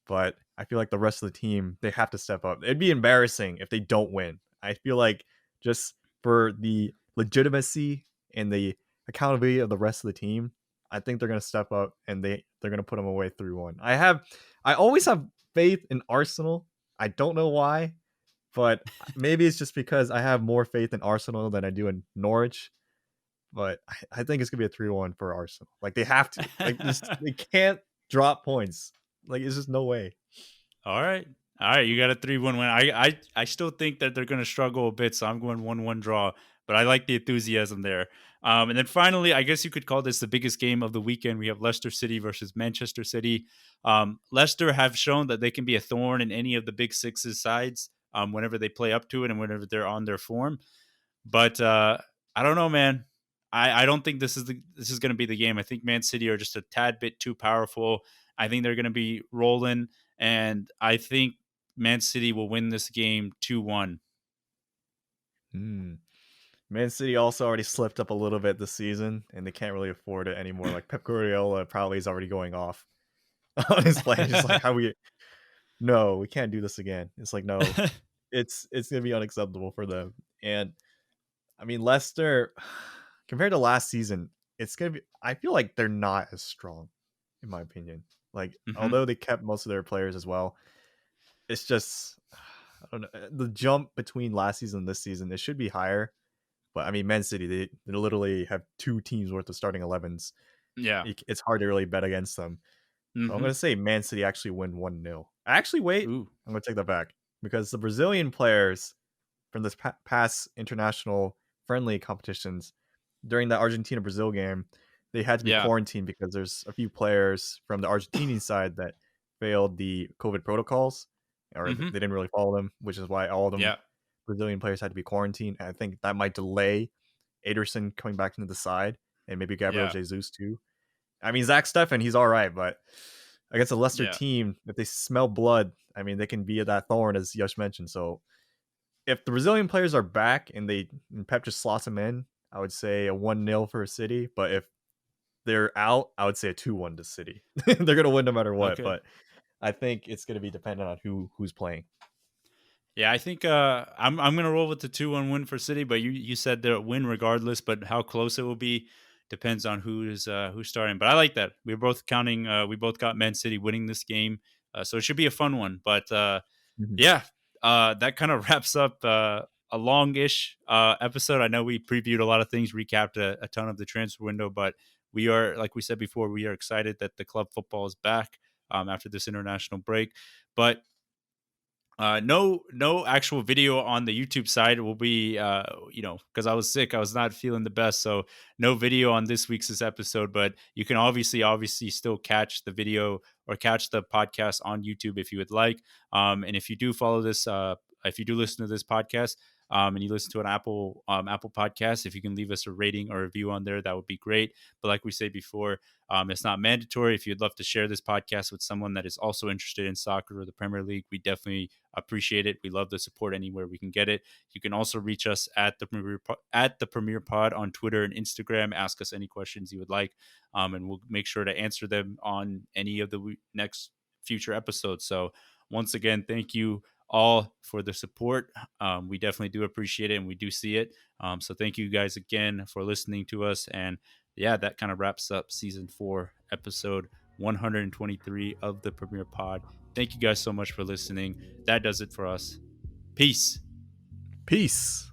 but I feel like the rest of the team, they have to step up. It'd be embarrassing if they don't win. I feel like just for the legitimacy and the accountability of the rest of the team, I think they're gonna step up and they're gonna put them away 3-1. I always have faith in Arsenal. I don't know why, but maybe it's just because I have more faith in Arsenal than I do in Norwich. But I think it's gonna be a 3-1 for Arsenal. Like they have to. Like just they can't drop points. Like it's just no way. All right. All right, you got a 3-1 win. I still think that they're going to struggle a bit, so I'm going 1-1 draw, but I like the enthusiasm there. And then finally, I guess you could call this the biggest game of the weekend. We have Leicester City versus Manchester City. Leicester have shown that they can be a thorn in any of the big six's sides whenever they play up to it and whenever they're on their form. But I don't know, man. I don't think this is going to be the game. I think Man City are just a tad bit too powerful. I think they're going to be rolling, and I think Man City will win this game 2-1. Hmm. Man City also already slipped up a little bit this season, and they can't really afford it anymore. Like Pep Guardiola probably is already going off on his play. Just like how no, we can't do this again. It's like no, it's gonna be unacceptable for them. And I mean Leicester, compared to last season, it's gonna be. I feel like they're not as strong, in my opinion. Like Mhm. although they kept most of their players as well, it's just I don't know the jump between last season and this season. It should be higher, but I mean, Man City they literally have two teams worth of starting 11s. Yeah. It's hard to really bet against them. So I'm Mhm. gonna say Man City actually win 1-0. Actually, wait, Ooh. I'm gonna take that back because the Brazilian players from this past international friendly competitions during the Argentina Brazil game, they had to be Yeah. quarantined because there's a few players from the Argentinian side that failed the COVID protocols or they Mhm. didn't really follow them, which is why all of them Yeah. Brazilian players had to be quarantined. And I think that might delay Ederson coming back into the side and maybe Gabriel Yeah. Jesus too. I mean, Zach Steffen, he's all right, but against a Leicester Yeah. team, if they smell blood, I mean, they can be that thorn, as Yash mentioned. So if the Brazilian players are back and Pep just slots them in, I would say a 1-0 for City. But if they're out, I would say a 2-1 to City. They're gonna win no matter what. Okay. But I think it's gonna be dependent on who's playing. Yeah, I think I'm gonna roll with the 2-1 win for City, but you said they'll win regardless, but how close it will be depends on who's starting. But I like that. We're both counting. We both got Man City winning this game, so it should be a fun one. But Mhm. yeah, that kind of wraps up a long-ish episode. I know we previewed a lot of things, recapped a ton of the transfer window, but we are, like we said before, we are excited that the club football is back after this international break. But no actual video on the YouTube side will be, because I was sick, I was not feeling the best, so no video on this week's episode. But you can obviously still catch the video or catch the podcast on YouTube if you would like. And if you do follow this, if you do listen to this podcast, and you listen to an Apple podcast, if you can leave us a rating or review on there, that would be great. But like we said before, it's not mandatory. If you'd love to share this podcast with someone that is also interested in soccer or the Premier League, we definitely appreciate it. We love the support anywhere we can get it. You can also reach us at the Premier Pod on Twitter and Instagram. Ask us any questions you would like, and we'll make sure to answer them on any of the next future episodes. So once again, thank you all for the support. We definitely do appreciate it, and we do see it. So thank you guys again for listening to us. And yeah, that kind of wraps up season 4, episode 123 of the Premier Pod. Thank you guys so much for listening. That does it for us. Peace. Peace.